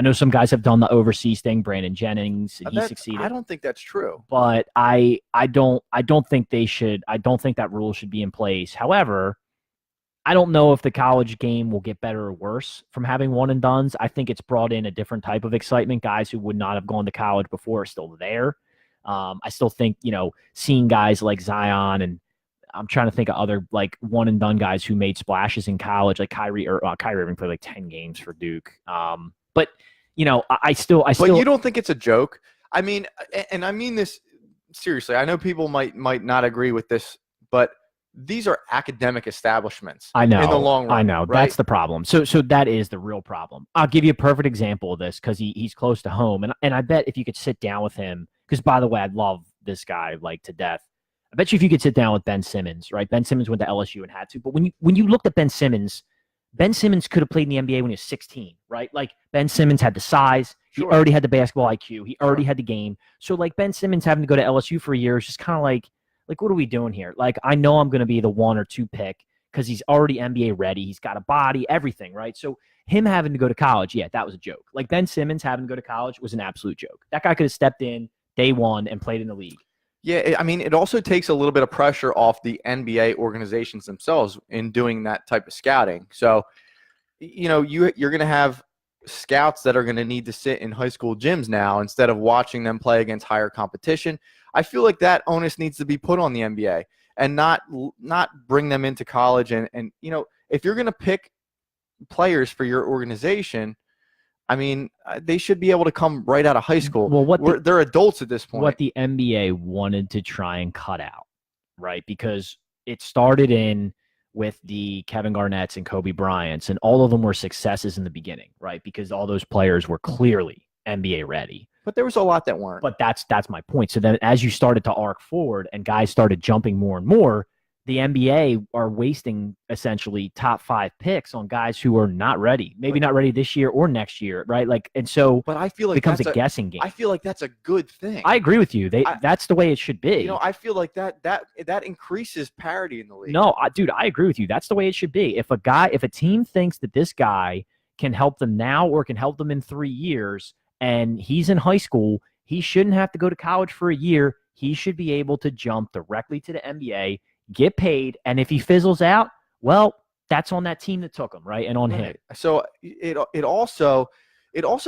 B: know some guys have done the overseas thing. Brandon Jennings, he succeeded.
C: I don't think that's true.
B: But I don't think they should. I don't think that rule should be in place. However, I don't know if the college game will get better or worse from having one and dones. I think it's brought in a different type of excitement. Guys who would not have gone to college before are still there. I still think, seeing guys like Zion, and I'm trying to think of other like one and done guys who made splashes in college, like Kyrie Irving played like 10 games for Duke. But I still. But
C: you don't think it's a joke? I mean, and I mean this seriously. I know people might not agree with this, but these are academic establishments.
B: I know.
C: In the long run.
B: I know.
C: Right?
B: That's the problem. So that is the real problem. I'll give you a perfect example of this because he's close to home. And I bet if you could sit down with him, because by the way, I love this guy like to death. I bet you if you could sit down with Ben Simmons, right? Ben Simmons went to LSU and had to. But when you looked at Ben Simmons could have played in the NBA when he was 16, right? Like Ben Simmons had the size. He already had the basketball IQ. He already had the game. So like Ben Simmons having to go to LSU for a year is just kind of like, what are we doing here? Like, I know I'm going to be the 1 or 2 pick because he's already NBA ready. He's got a body, everything, right? So him having to go to college, yeah, that was a joke. Like Ben Simmons having to go to college was an absolute joke. That guy could have stepped in day one and played in the league.
C: Yeah, I mean, it also takes a little bit of pressure off the NBA organizations themselves in doing that type of scouting. So, you're going to have scouts that are going to need to sit in high school gyms now instead of watching them play against higher competition. I feel like that onus needs to be put on the NBA and not bring them into college. And if you're going to pick players for your organization, I mean, they should be able to come right out of high school. Well, they're adults at this point.
B: What the NBA wanted to try and cut out, right? Because it started with the Kevin Garnett's and Kobe Bryant's, and all of them were successes in the beginning, right? Because all those players were clearly NBA ready.
C: But there was a lot that weren't.
B: But that's my point. So then as you started to arc forward and guys started jumping more and more, the NBA are wasting essentially top 5 picks on guys who are not ready, maybe not ready this year or next year, right? Like, and so
C: but I feel like
B: it becomes a guessing game.
C: I feel like that's a good thing.
B: I agree with you. That's the way it should be.
C: I feel like that increases parity in the league.
B: No, dude, I agree with you. That's the way it should be. If a team thinks that this guy can help them now or can help them in 3 years, and he's in high school, he shouldn't have to go to college for a year. He should be able to jump directly to the NBA, get paid, and if he fizzles out, well, that's on that team that took him, right? And on him.
C: So it also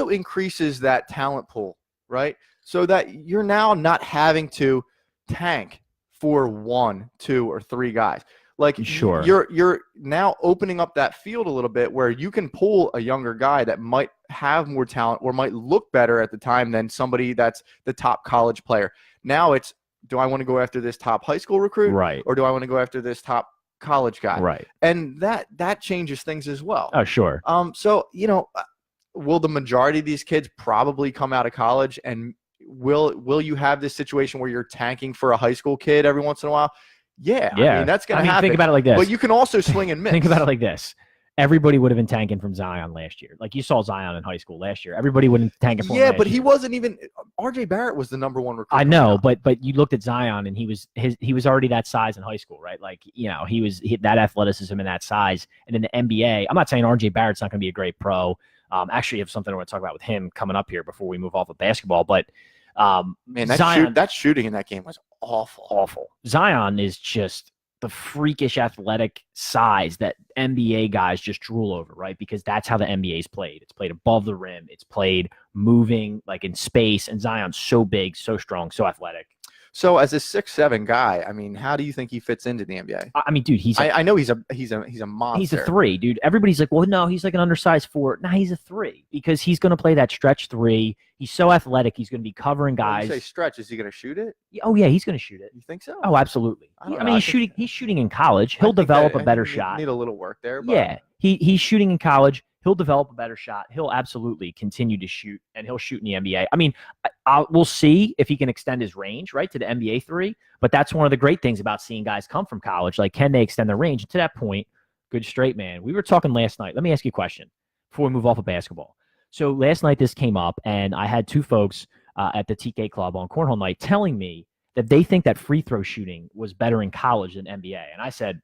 C: increases that talent pool, right? So that you're now not having to tank for 1, 2, or 3 guys. Like,
B: sure,
C: you're now opening up that field a little bit where you can pull a younger guy that might have more talent or might look better at the time than somebody that's the top college player. Now it's, do I want to go after this top high school recruit?
B: Right.
C: Or do I want to go after this top college guy?
B: Right.
C: And that changes things as well.
B: Oh, sure.
C: So, will the majority of these kids probably come out of college, and will you have this situation where you're tanking for a high school kid every once in a while? Yeah. I mean, that's going to happen.
B: Think about it like this.
C: But you can also swing and miss.
B: Think about it like this. Everybody would have been tanking from Zion last year. Like, you saw Zion in high school last year. Everybody would have been tanking from him.
C: Yeah, but he wasn't even – RJ Barrett was the number 1 recruit.
B: I know, but you looked at Zion, and he was already that size in high school, right? Like, he was that athleticism and that size. And in the NBA, I'm not saying RJ Barrett's not going to be a great pro. Actually, I have something I want to talk about with him coming up here before we move off of basketball. But
C: man,
B: Zion,
C: that shooting in that game was awful.
B: Zion is just the freakish athletic size that NBA guys just drool over, right? Because that's how the NBA is played. It's played above the rim. It's played moving, like in space. And Zion's so big, so strong, so athletic.
C: So as a 6'7" guy, I mean, how do you think he fits into the NBA?
B: I mean, dude,
C: I know he's a monster.
B: He's a 3, dude. Everybody's like, well, no, he's like an undersized 4. No, he's a 3 because he's going to play that stretch 3. He's so athletic. He's going to be covering guys.
C: When you say stretch, is he going to shoot it?
B: Oh yeah, he's going to shoot it.
C: You think so?
B: Oh, absolutely. I mean, he's shooting in college. He'll develop a better shot.
C: Need a little work there. But...
B: Yeah, he's shooting in college. He'll develop a better shot. He'll absolutely continue to shoot, and he'll shoot in the NBA. I mean, we'll see if he can extend his range, right, to the NBA 3. But that's one of the great things about seeing guys come from college. Like, can they extend their range? And to that point, good straight man. We were talking last night. Let me ask you a question before we move off of basketball. So last night this came up, and I had 2 folks at the TK Club on Cornhole Night telling me that they think that free throw shooting was better in college than NBA. And I said,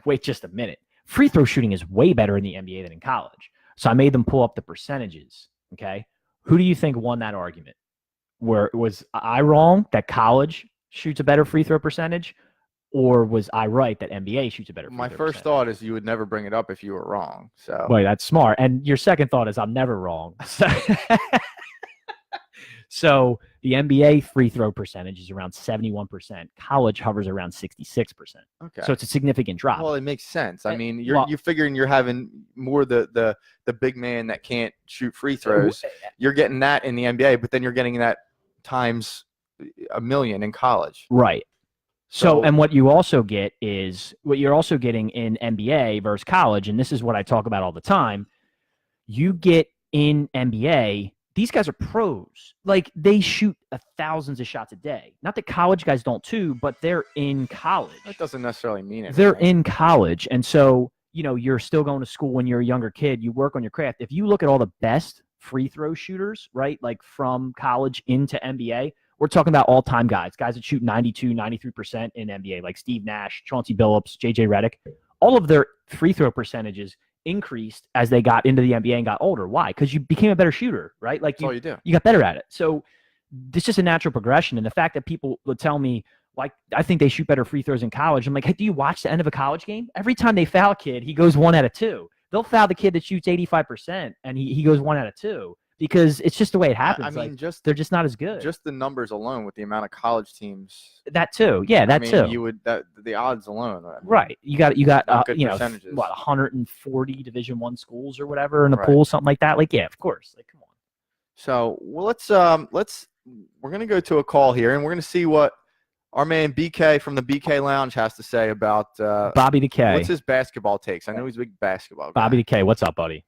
B: wait just a minute. Free throw shooting is way better in the NBA than in college. So I made them pull up the percentages, okay? Who do you think won that argument? Was I wrong that college shoots a better free throw percentage? or was I right that NBA shoots a better free
C: My
B: throw
C: first
B: percentage?
C: thought is you would never bring it up if you were wrong. So
B: Boy, that's smart. And your second thought is I'm never wrong. So the NBA free throw percentage is around 71%. College hovers around 66%.
C: okay.
B: So it's a significant drop.
C: Well, it makes sense. I
B: Uh,
C: mean,
B: well-
C: you're figuring you're having more the big man that can't shoot free throws. You're getting that in the NBA, but then you're getting that times a million in college.
B: Right. So,
C: So-
B: and what you also get is what you're also getting in NBA versus college, and this is what I talk about all the time. You get in NBA, these guys are pros. Like they shoot thousands of shots a day. Not that college guys don't too, but they're in college.
C: That doesn't necessarily mean anything.
B: They're in college. And so, you know, you're still going to school when you're a younger kid. You work on your craft. If you look at all the best free throw shooters, right, like from college into NBA, we're talking about all-time guys that shoot 92, 93% in NBA, like Steve Nash, Chauncey Billups, JJ Redick. All of their free throw percentages increased as they got into the NBA and got older. Why? Because you became a better shooter, right? Like
C: That's all you do.
B: you got better at it. So it's just a natural progression. And the fact that people would tell me, like, I think they shoot better free throws in college. I'm like, hey, do you watch the end of a college game? Every time they foul a kid, he goes 1 out of 2. They'll foul the kid that shoots 85%, and he goes 1 out of 2 because it's just the way it happens.
C: I mean,
B: like,
C: just
B: they're just not as good.
C: just the numbers alone with the amount of college teams.
B: That too. Yeah, that
C: I mean,
B: too.
C: You would the odds alone. I mean,
B: Right. You got
C: Not good
B: you know,
C: percentages.
B: what, 140 Division I schools or whatever in the
C: Right.
B: pool, something like that. Like, yeah, of course. Like, come on.
C: So well, let's we're gonna go to a call here, and we're gonna see what our man BK from the BK Lounge has to say about
B: Bobby the K.
C: what's his basketball takes. I know he's a big basketball guy.
B: Bobby the K. What's up, buddy?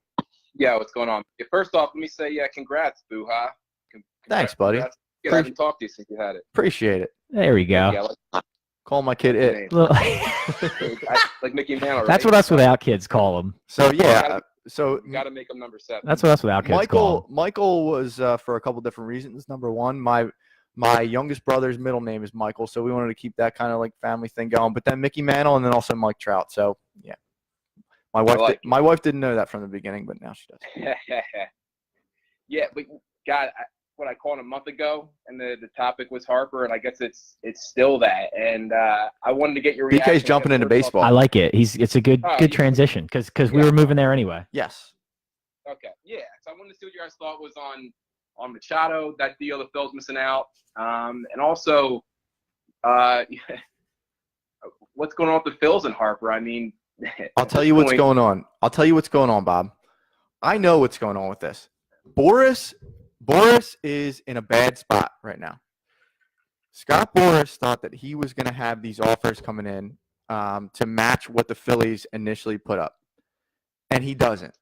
E: Yeah, what's going on? First off, let me say, congrats, Boo-ha.
C: Thanks, buddy.
E: Congrats. I haven't talked to you since you had it.
C: Appreciate it.
B: There we go.
E: Yeah,
C: Call my kid it.
E: like Mickey Mantle, right?
B: That's what us without kids call them.
C: So yeah. So
E: You got to make him number 7.
B: That's what us without kids call
C: Michael was for a couple different reasons. Number one, my youngest brother's middle name is Michael, so we wanted to keep that kind of like family thing going. But then Mickey Mantle, and then also Mike Trout. So yeah, my wife didn't know that from the beginning, but now she does.
E: Yeah, but God, what I called a month ago, and the topic was Harper, and I guess it's still that. And I wanted to get your reaction.
C: BK's jumping into baseball.
B: I like it. It's a good
E: Oh,
B: transition because we
E: Yeah.
B: were moving there anyway.
C: Yes.
E: Okay, yeah. So I wanted to see what you guys thought was on Machado, that deal the Phil's missing out, and also what's going on with the Phils and Harper. I mean,
C: I'll tell you what's going on. I'll tell you what's going on, Bob. I know what's going on with this. Boris is in a bad spot right now. Scott Boris thought that he was going to have these offers coming in to match what the Phillies initially put up, and he doesn't.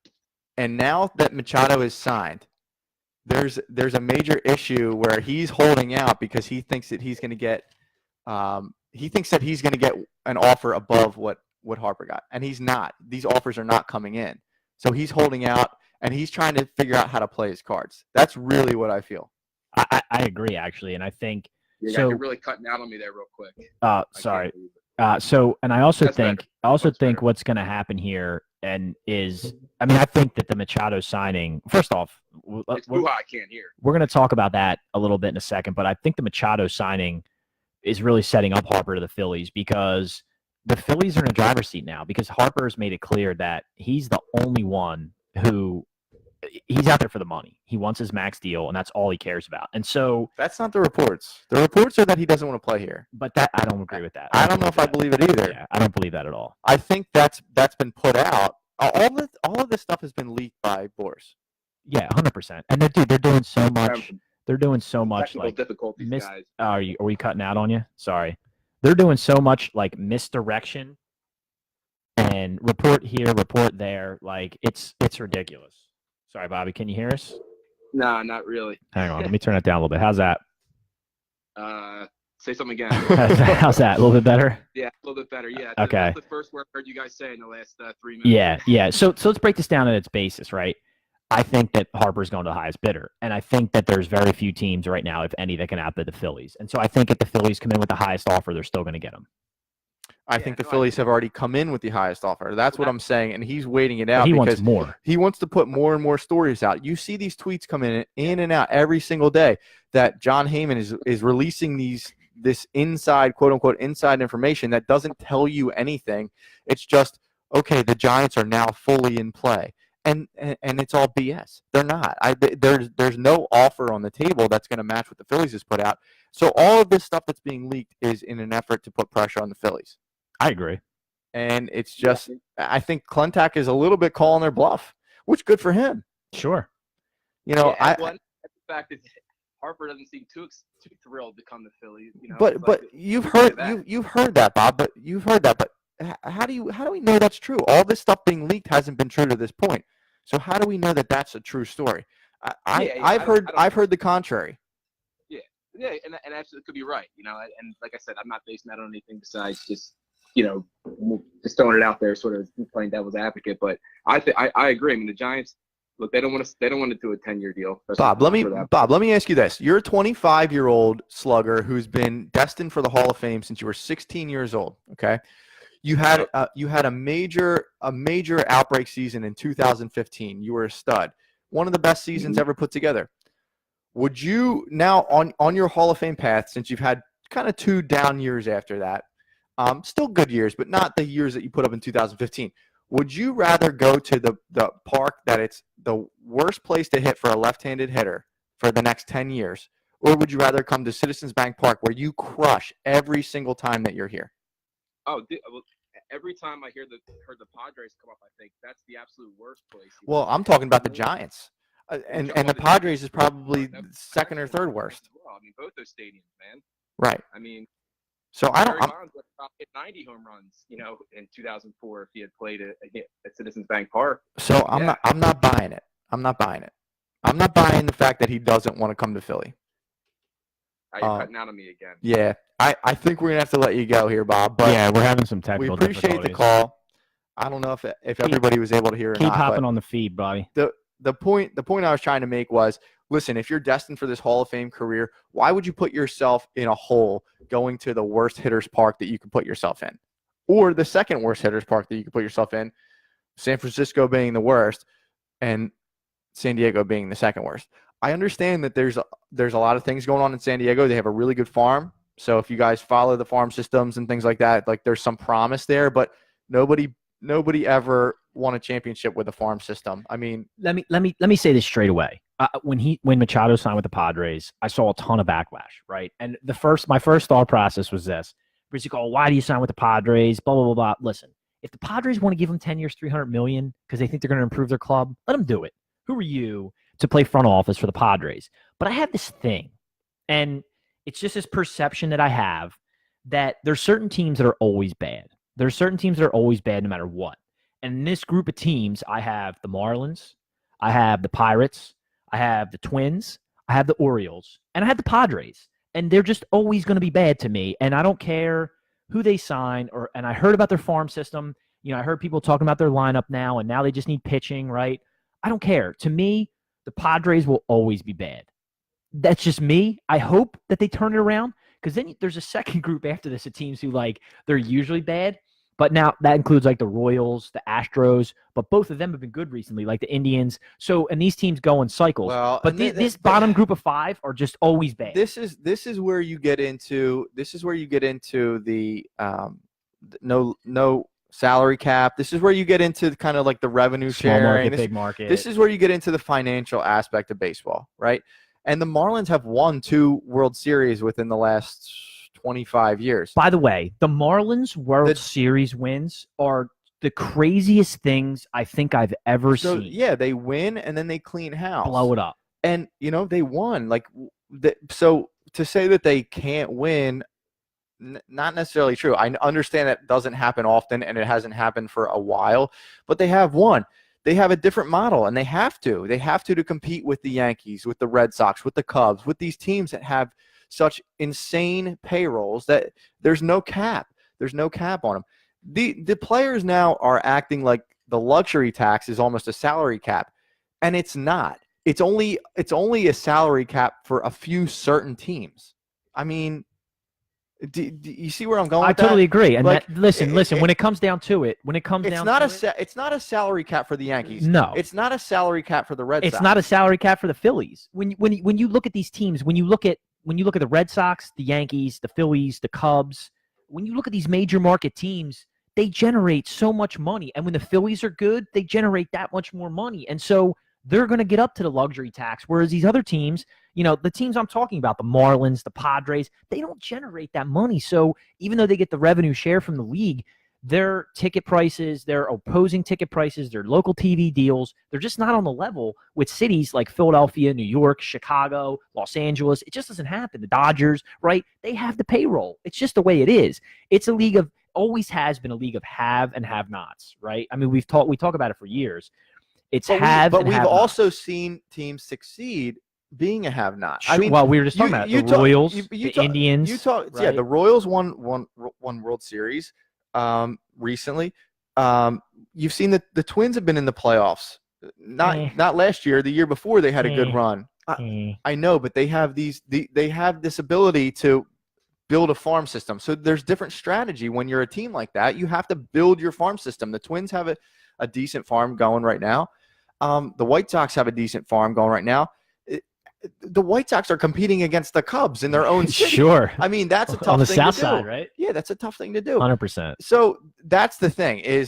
C: And now that Machado is signed, there's a major issue where he's holding out because he thinks that he's going to get an offer above what Harper got, and he's not. These offers are not coming in, so he's holding out. And he's trying to figure out how to play his cards. That's really what I feel.
B: I agree actually, and I think
E: you're really cutting out on me there real quick.
B: sorry.
E: can't believe it.
B: So, and I also
E: That's
B: think
E: better. That's better.
B: what's going to happen here, and is, I mean, I think that the Machado signing. First off,
E: It's Boo-ha, I can't hear.
B: we're going to talk about that a little bit in a second, but I think the Machado signing is really setting up Harper to the Phillies because the Phillies are in a driver's seat now because Harper has made it clear that he's the only one who he's out there for the money. He wants his max deal, and that's all he cares about. And so
C: That's not the reports. The reports are that he doesn't want to play here.
B: but that I don't agree with that.
C: I don't know if I believe it either.
B: Yeah, I don't believe that at all.
C: I think that's been put out. All of this stuff has been leaked by Boris.
B: Yeah, 100%. And they're doing so much. They're doing so much
E: Technical
B: like
E: difficulties,
B: mis-
E: guys.
B: Are we cutting out on you? Sorry. They're doing so much like misdirection and report here, report there. Like it's ridiculous. Sorry, Bobby. Can you hear us?
E: Nah, not really.
B: Hang on. Let me turn it down a little bit. How's that?
E: Say something again.
B: How's that? A little bit better?
E: Yeah, a little bit better. Yeah.
B: Okay.
E: That's the first word I heard you guys say in the last 3 minutes.
B: Yeah. So let's break this down at its basis, right? I think that Harper's going to the highest bidder, and I think that there's very few teams right now, if any, that can outbid the Phillies. And so I think if the Phillies come in with the highest offer, they're still going to get him.
C: I think the Phillies have already come in with the highest offer. That's what I'm saying, and he's waiting it out
B: He
C: because
B: wants more.
C: he wants to put more and more stories out. You see these tweets coming in and out every single day that John Heyman is releasing these this inside, quote unquote, inside information that doesn't tell you anything. It's just, okay, the Giants are now fully in play. And it's all BS. They're not. There's no offer on the table that's going to match what the Phillies has put out. So all of this stuff that's being leaked is in an effort to put pressure on the Phillies.
B: I agree.
C: And it's just, I think Klentak is a little bit calling their bluff, which good for him.
B: Sure.
C: You know,
E: the fact that Harper doesn't seem too thrilled to come to Philly. You know,
C: but you've heard that, Bob. But you've heard that. But how do we know that's true? All this stuff being leaked hasn't been true to this point. So how do we know that that's a true story? I've heard the contrary.
E: Yeah, and actually it could be right. You know, and like I said, I'm not basing that on anything besides just, you know, just throwing it out there, sort of playing devil's advocate. But I agree. I mean, the Giants, look, they don't want to do a 10-year deal.
C: Bob, let me ask you this: you're a 25-year-old slugger who's been destined for the Hall of Fame since you were 16 years old. Okay, you had a major outbreak season in 2015. You were a stud, one of the best seasons ever put together. Would you now on your Hall of Fame path, since you've had kind of 2 down years after that? Still good years, but not the years that you put up in 2015. Would you rather go to the park that it's the worst place to hit for a left-handed hitter for the next 10 years, or would you rather come to Citizens Bank Park where you crush every single time that you're here?
E: Oh, well, every time I heard the Padres come up, I think that's the absolute worst place.
C: Well, I'm talking about the Giants, and the Padres is probably second or third worst.
E: Well, I mean, both those stadiums, man.
C: Right.
E: I mean.
C: So I don't.
E: Hit 90 home runs, you know, in 2004 if he had played at Citizens Bank Park.
C: So I'm not buying it. I'm not buying the fact that he doesn't want to come to Philly.
E: You're cutting out on me again.
C: Yeah, I think we're gonna have to let you go here, Bob. But
B: yeah, we're having some technical
C: we appreciate the
B: difficulties.
C: call. I don't know if everybody was able to hear or not.
B: Keep hopping on the feed, Bobby.
C: The point I was trying to make was, listen, if you're destined for this Hall of Fame career, why would you put yourself in a hole going to the worst hitter's park that you could put yourself in? Or the second worst hitter's park that you could put yourself in, San Francisco being the worst and San Diego being the second worst. I understand that there's a lot of things going on in San Diego. They have a really good farm. So if you guys follow the farm systems and things like that, like there's some promise there, but nobody ever won a championship with a farm system. I mean,
B: let me say this straight away. When Machado signed with the Padres, I saw a ton of backlash, right? And my first thought process was this: basically, why do you sign with the Padres? Blah blah blah blah. Listen, if the Padres want to give him 10 years, $300 million because they think they're going to improve their club, let them do it. Who are you to play front office for the Padres? But I have this thing, and it's just this perception that I have that there's certain teams that are always bad. There's certain teams that are always bad no matter what. And in this group of teams, I have the Marlins, I have the Pirates, I have the Twins, I have the Orioles, and I have the Padres. And they're just always going to be bad to me. And I don't care who they sign. And I heard about their farm system. You know, I heard people talking about their lineup now, and now they just need pitching, right? I don't care. To me, the Padres will always be bad. That's just me. I hope that they turn it around, because then there's a second group after this of teams who, like, they're usually bad. But now that includes like the Royals, the Astros, but both of them have been good recently, like the Indians. So, and these teams go in cycles.
C: Well,
B: but this bottom group of 5 are just always bad.
C: This is where you get into the no salary cap. This is where you get into kind of like the revenue
B: Small
C: sharing.
B: market, big market.
C: This is where you get into the financial aspect of baseball, right? And the Marlins have won 2 World Series within the last 25 years.
B: By the way, the Marlins World Series wins are the craziest things I think I've ever seen.
C: Yeah, they win and then they clean house.
B: Blow it up.
C: And, you know, they won. So to say that they can't win, not necessarily true. I understand that doesn't happen often, and it hasn't happened for a while, but they have won. They have a different model, and they have to. They have to compete with the Yankees, with the Red Sox, with the Cubs, with these teams that have such insane payrolls that there's no cap. There's no cap on them. The players now are acting like the luxury tax is almost a salary cap, and it's not. It's only a salary cap for a few certain teams. I mean, do you see where I'm going?
B: I totally agree. And
C: like,
B: listen. When it comes down to it,
C: it's not a salary cap for the Yankees.
B: No,
C: it's not a salary cap for the Red Sox.
B: It's not a salary cap for the Phillies. When you look at these teams, when you look at when you look at the Red Sox, the Yankees, the Phillies, the Cubs, when you look at these major market teams, they generate so much money. And when the Phillies are good, they generate that much more money. And so they're going to get up to the luxury tax. Whereas these other teams, the teams I'm talking about, the Marlins, the Padres, they don't generate that money. So even though they get the revenue share from the league, their ticket prices, their opposing ticket prices, their local TV deals, they're just not on the level with cities like Philadelphia, New York, Chicago, Los Angeles. It just doesn't happen. The Dodgers, right? They have the payroll. It's just the way it is. It's a league of, always has been a league of have and have-nots, right? I mean, we talk about it for years. It's
C: but we've also seen teams succeed being a have-not.
B: Sure. Well, we were just talking about the Royals, the Indians.
C: Right? Yeah, the Royals won World Series recently. You've seen that the Twins have been in the playoffs. Not last year, the year before they had a good run. I know, but they have they have this ability to build a farm system. So there's different strategy when you're a team like that. You have to build your farm system. The Twins have a decent farm going right now. The White Sox have a decent farm going right now. The White Sox are competing against the Cubs in their own city.
B: Sure.
C: I mean, that's a tough
B: on the
C: thing
B: south
C: to do.
B: side, right?
C: Yeah, that's a tough thing to do.
B: 100%.
C: So that's the thing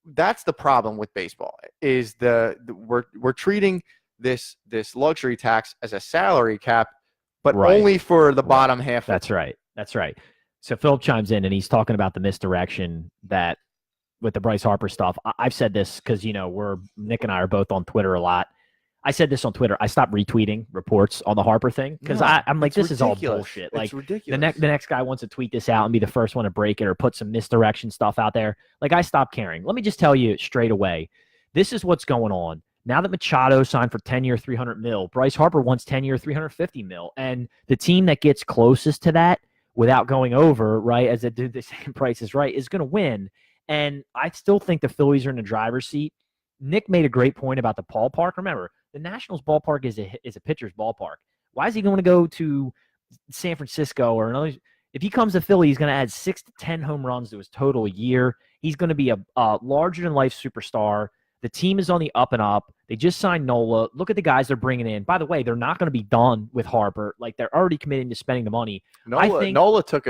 C: that's the problem with baseball is we're treating this luxury tax as a salary cap, but only for the bottom half.
B: That's right. So Philip chimes in and he's talking about the misdirection that with the Bryce Harper stuff. I've said this because, Nick and I are both on Twitter a lot. I said this on Twitter. I stopped retweeting reports on the Harper thing because I'm like, this
C: ridiculous.
B: Is all bullshit.
C: It's ridiculous.
B: The next guy wants to tweet this out and be the first one to break it or put some misdirection stuff out there. Like, I stopped caring. Let me just tell you straight away. This is what's going on. Now that Machado signed for 10-year, $300 million, Bryce Harper wants 10-year, $350 million. And the team that gets closest to that without going over, right, as they do the same price is right, is going to win. And I still think the Phillies are in the driver's seat. Nick made a great point about the ballpark. Remember, the Nationals ballpark is a pitcher's ballpark. Why is he going to go to San Francisco or another? If he comes to Philly, he's going to add 6 to 10 home runs to his total a year. He's going to be a larger-than-life superstar. The team is on the up and up. They just signed Nola. Look at the guys they're bringing in. By the way, they're not going to be done with Harper. Like, they're already committing to spending the money. I think Nola took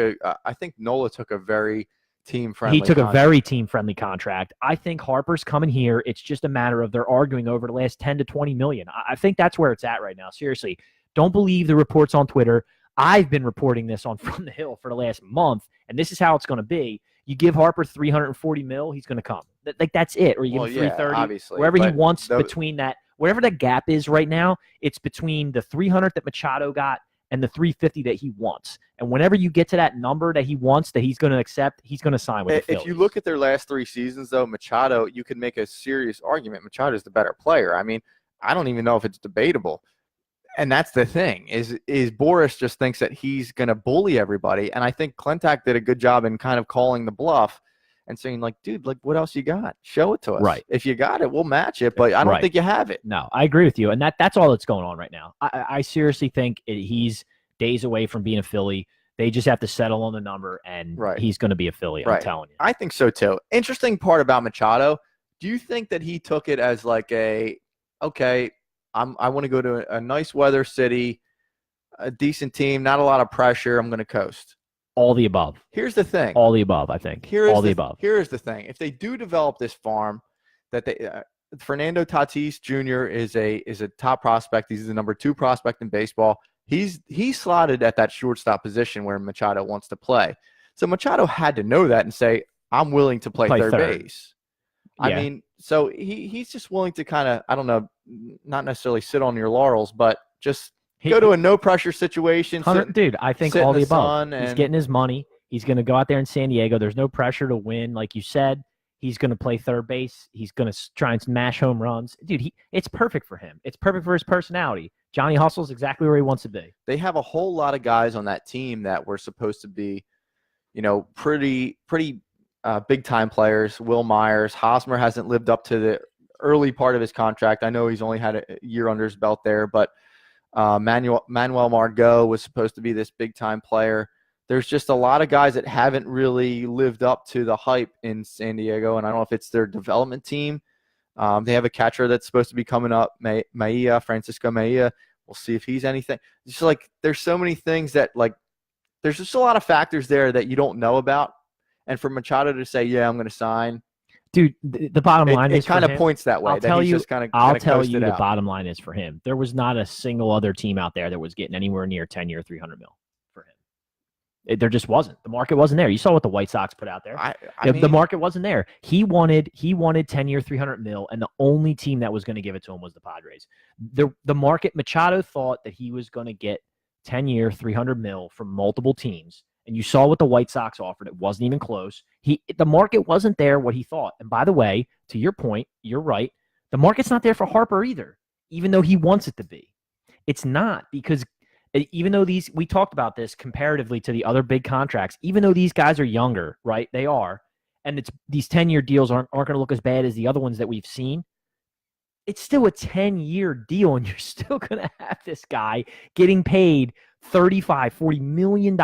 B: a very team-friendly He took a very team-friendly contract. I think Harper's coming here. It's just a matter of they're arguing over the last 10 to 20 million. I think that's where it's at right now. Seriously, don't believe the reports on Twitter. I've been reporting this on From the Hill for the last month, and this is how it's going to be. You give Harper $340 million, he's going to come. Like, that's it. Or you give him $330,
C: obviously,
B: wherever he wants between that. Whatever the gap is right now, it's between the $300 that Machado got and the $350 that he wants. And whenever you get to that number that he wants, that he's going to accept, he's going to sign with the Phillies.
C: If you look at their last 3 seasons, though, Machado, you could make a serious argument. Machado's the better player. I mean, I don't even know if it's debatable. And that's the thing, is Boris just thinks that he's going to bully everybody. And I think Klentak did a good job in kind of calling the bluff and saying, like, dude, like, what else you got? Show it to us.
B: Right.
C: If you got it, we'll match it. But I don't think you have it.
B: No, I agree with you. And that's all that's going on right now. I seriously think he's days away from being a Philly. They just have to settle on the number, and he's going to be a Philly, I'm telling you.
C: I think so, too. Interesting part about Machado, do you think that he took it as like I want to go to a nice weather city, a decent team, not a lot of pressure, I'm going to coast?
B: All the above.
C: Here's the thing.
B: All the above, I think. All the above.
C: Here's the thing. If they do develop this farm, that Fernando Tatis Jr. is a top prospect. He's the number 2 prospect in baseball. He's slotted at that shortstop position where Machado wants to play. So Machado had to know that and say, I'm willing to play third base. Yeah. I mean, so he's just willing to kind of, I don't know, not necessarily sit on your laurels, but just go to a no-pressure situation.
B: Dude, I think all the above. He's getting his money. He's going to go out there in San Diego. There's no pressure to win, like you said. He's going to play third base. He's going to try and smash home runs. Dude, it's perfect for him. It's perfect for his personality. Johnny Hustle's exactly where he wants to be.
C: They have a whole lot of guys on that team that were supposed to be, pretty big-time players. Will Myers. Hosmer hasn't lived up to the early part of his contract. I know he's only had a year under his belt there, but Manuel Margot was supposed to be this big-time player. There's just a lot of guys that haven't really lived up to the hype in San Diego, and I don't know if it's their development team. They have a catcher that's supposed to be coming up, Francisco Maia. We'll see if he's anything. Just like there's so many things that like there's just a lot of factors there that you don't know about. And for Machado to say, yeah, I'm going to sign,
B: Dude, the bottom line is
C: it kind
B: for
C: of
B: him,
C: points that way.
B: I'll tell you,
C: just kind of
B: I'll tell you the
C: out.
B: bottom line is for him. There was not a single other team out there that was getting anywhere near 10-year, $300 million for him. There just wasn't. The market wasn't there. You saw what the White Sox put out there.
C: I mean,
B: the market wasn't there. He wanted 10-year, $300 million, and the only team that was going to give it to him was the Padres. The market, Machado thought that he was going to get 10-year, $300 million from multiple teams. And you saw what the White Sox offered. It wasn't even close. The market wasn't there what he thought. And by the way, to your point, you're right. The market's not there for Harper either, even though he wants it to be. It's not, because even though we talked about this comparatively to the other big contracts, even though these guys are younger, right? They are. And these 10-year deals aren't going to look as bad as the other ones that we've seen. It's still a 10-year deal, and you're still going to have this guy getting paid $35-40 million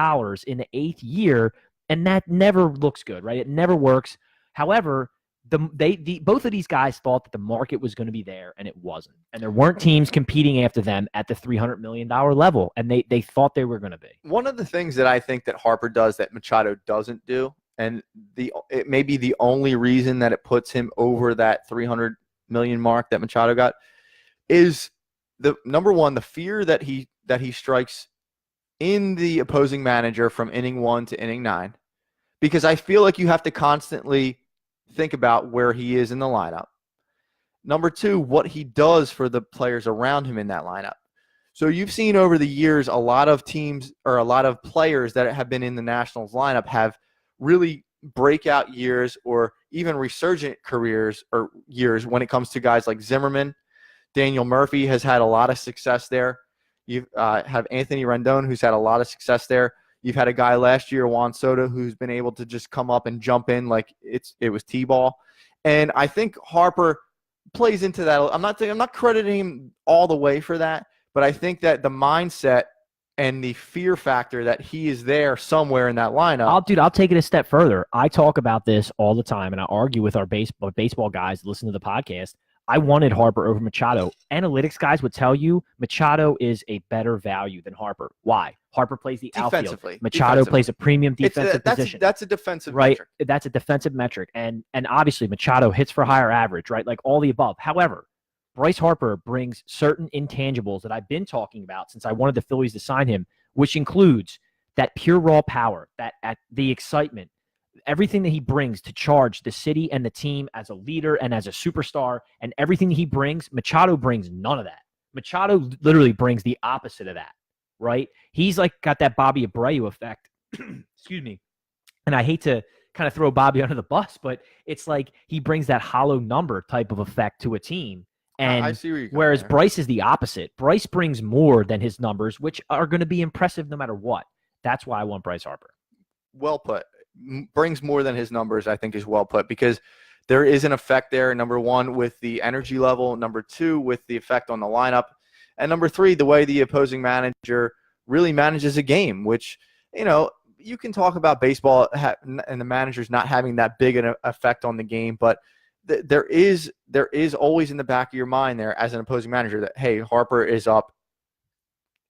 B: in the 8th year, and that never looks good, right? It never works. However, both of these guys thought that the market was going to be there, and it wasn't. And there weren't teams competing after them at the $300 million level, and they thought they were going to be.
C: One of the things that I think that Harper does that Machado doesn't do, and it may be the only reason that it puts him over that $300 million mark that Machado got, is the number one, the fear that he strikes in the opposing manager from inning 1 to inning 9, because I feel like you have to constantly think about where he is in the lineup. Number 2, what he does for the players around him in that lineup. So you've seen over the years a lot of teams or a lot of players that have been in the Nationals lineup have really breakout years or even resurgent careers or years when it comes to guys like Zimmerman. Daniel Murphy has had a lot of success there. You have Anthony Rendon, who's had a lot of success there. You've had a guy last year, Juan Soto, who's been able to just come up and jump in like it was T-ball. And I think Harper plays into that. I'm not crediting him all the way for that, but I think that the mindset and the fear factor that he is there somewhere in that lineup.
B: I'll take it a step further. I talk about this all the time, and I argue with our baseball guys that listen to the podcast. I wanted Harper over Machado. Analytics guys would tell you Machado is a better value than Harper. Why? Harper plays the outfield. Machado plays a premium defensive position.
C: That's a defensive
B: right?
C: metric.
B: That's a defensive metric. And obviously Machado hits for higher average, right? Like all the above. However, Bryce Harper brings certain intangibles that I've been talking about since I wanted the Phillies to sign him, which includes that pure raw power, the excitement, everything that he brings to charge the city and the team as a leader and as a superstar, and everything he brings, Machado brings none of that. Machado literally brings the opposite of that, right? He's like got that Bobby Abreu effect. Excuse me. And I hate to kind of throw Bobby under the bus, but it's like he brings that hollow number type of effect to a team. And
C: I see where you're going
B: whereas
C: there.
B: Bryce is the opposite. Bryce brings more than his numbers, which are going to be impressive no matter what. That's why I want Bryce Harper.
C: Well put. Brings more than his numbers, I think, is well put, because there is an effect there. Number 1, with the energy level. Number 2, with the effect on the lineup. And number 3, the way the opposing manager really manages a game, which, you can talk about baseball and the managers not having that big an effect on the game, but there is always in the back of your mind there as an opposing manager that, hey, Harper is up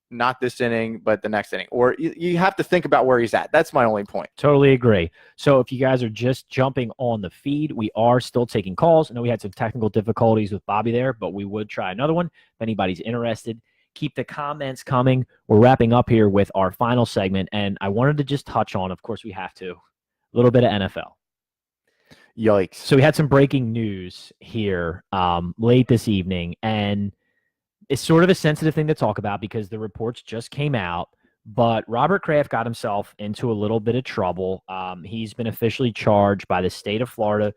C: not this inning, but the next inning. Or you have to think about where he's at. That's my only point.
B: Totally agree. So if you guys are just jumping on the feed, we are still taking calls. I know we had some technical difficulties with Bobby there, but we would try another one. If anybody's interested, keep the comments coming. We're wrapping up here with our final segment, and I wanted to just touch on, of course we have to, a little bit of NFL.
C: Yikes.
B: So we had some breaking news here late this evening, and it's sort of a sensitive thing to talk about because the reports just came out, but Robert Kraft got himself into a little bit of trouble. He's been officially charged by the state of Florida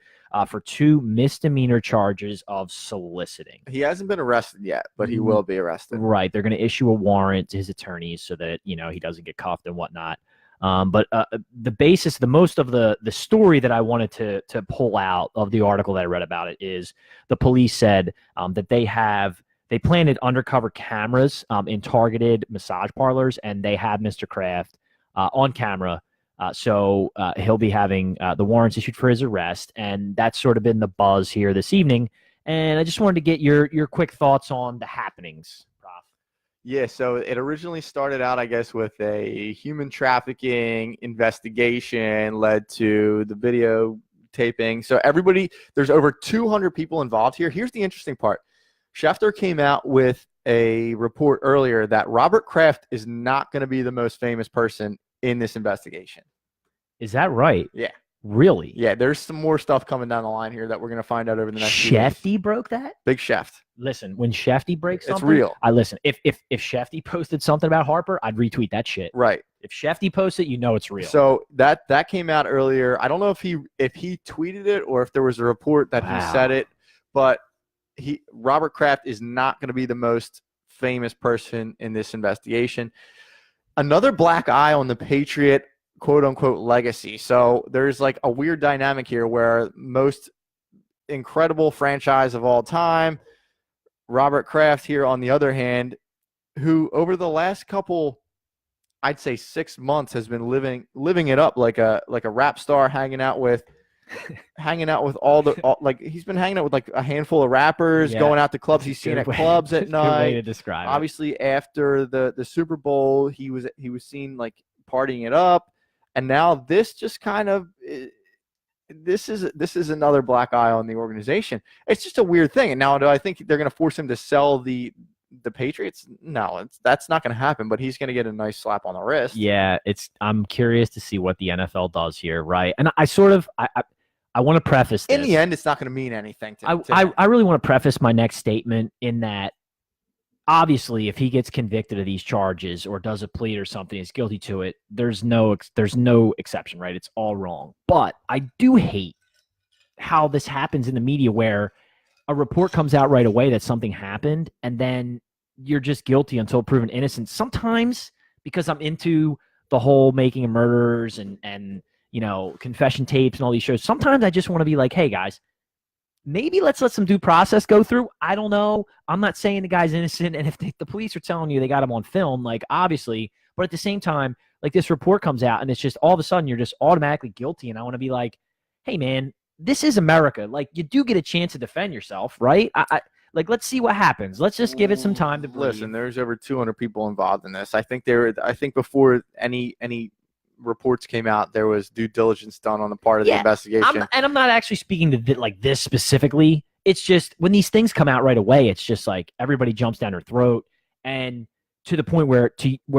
B: for 2 misdemeanor charges of soliciting.
C: He hasn't been arrested yet, but he will be arrested.
B: Right. They're going to issue a warrant to his attorneys so that, he doesn't get cuffed and whatnot. But the most of the story that I wanted to pull out of the article that I read about it is the police said that they planted undercover cameras in targeted massage parlors, and they have Mr. Kraft on camera. So he'll be having the warrants issued for his arrest, and that's sort of been the buzz here this evening. And I just wanted to get your quick thoughts on the happenings, Prof.
C: Yeah, so it originally started out, I guess, with a human trafficking investigation, led to the videotaping. So there's over 200 people involved here. Here's the interesting part. Schefter came out with a report earlier that Robert Kraft is not going to be the most famous person in this investigation.
B: Is that right?
C: Yeah.
B: Really?
C: Yeah, there's some more stuff coming down the line here that we're going to find out over the next few weeks.
B: Shefty broke that?
C: Big Sheft.
B: Listen, when Shefty breaks
C: It's
B: something,
C: real.
B: I listen. If Shefty posted something about Harper, I'd retweet that shit.
C: Right.
B: If Shefty posts it, you know it's real.
C: So that came out earlier. I don't know if he tweeted it or if there was a report that he said it, but Robert Kraft is not going to be the most famous person in this investigation. Another black eye on the Patriot quote unquote legacy. So there's like a weird dynamic here where most incredible franchise of all time, Robert Kraft here on the other hand, who over the last couple, I'd say 6 months, has been living it up like a rap star, hanging out with he's been hanging out with like a handful of rappers, going out to clubs. He's seen at clubs at night.
B: Good way to describe it.
C: Obviously, after the Super Bowl, he was seen like partying it up, and now this just kind of this is another black eye on the organization. It's just a weird thing. And now, do I think they're going to force him to sell the Patriots? No, that's not going to happen. But he's going to get a nice slap on the wrist.
B: Yeah, I'm curious to see what the NFL does here, right? And I want to preface this.
C: In the end, it's not going to mean anything to him.
B: I really want to preface my next statement in that, obviously, if he gets convicted of these charges or does a plea or something, is guilty to it, there's no exception, right? It's all wrong. But I do hate how this happens in the media, where a report comes out right away that something happened, and then you're just guilty until proven innocent. Sometimes, because I'm into the whole making of murderers and confession tapes and all these shows, sometimes I just want to be like, hey guys, maybe let's let some due process go through. I don't know. I'm not saying the guy's innocent, and if the police are telling you they got him on film, like, obviously, but at the same time, like, this report comes out and it's just all of a sudden you're just automatically guilty, and I want to be like, hey man, this is America. Like, you do get a chance to defend yourself, right? Like, let's see what happens. Let's just give it some time to breathe.
C: Listen, there's over 200 people involved in this. I think before any reports came out, there was due diligence done on the part of the investigation.
B: I'm not actually speaking to like this specifically. It's just when these things come out right away, it's just like everybody jumps down their throat, and to the point where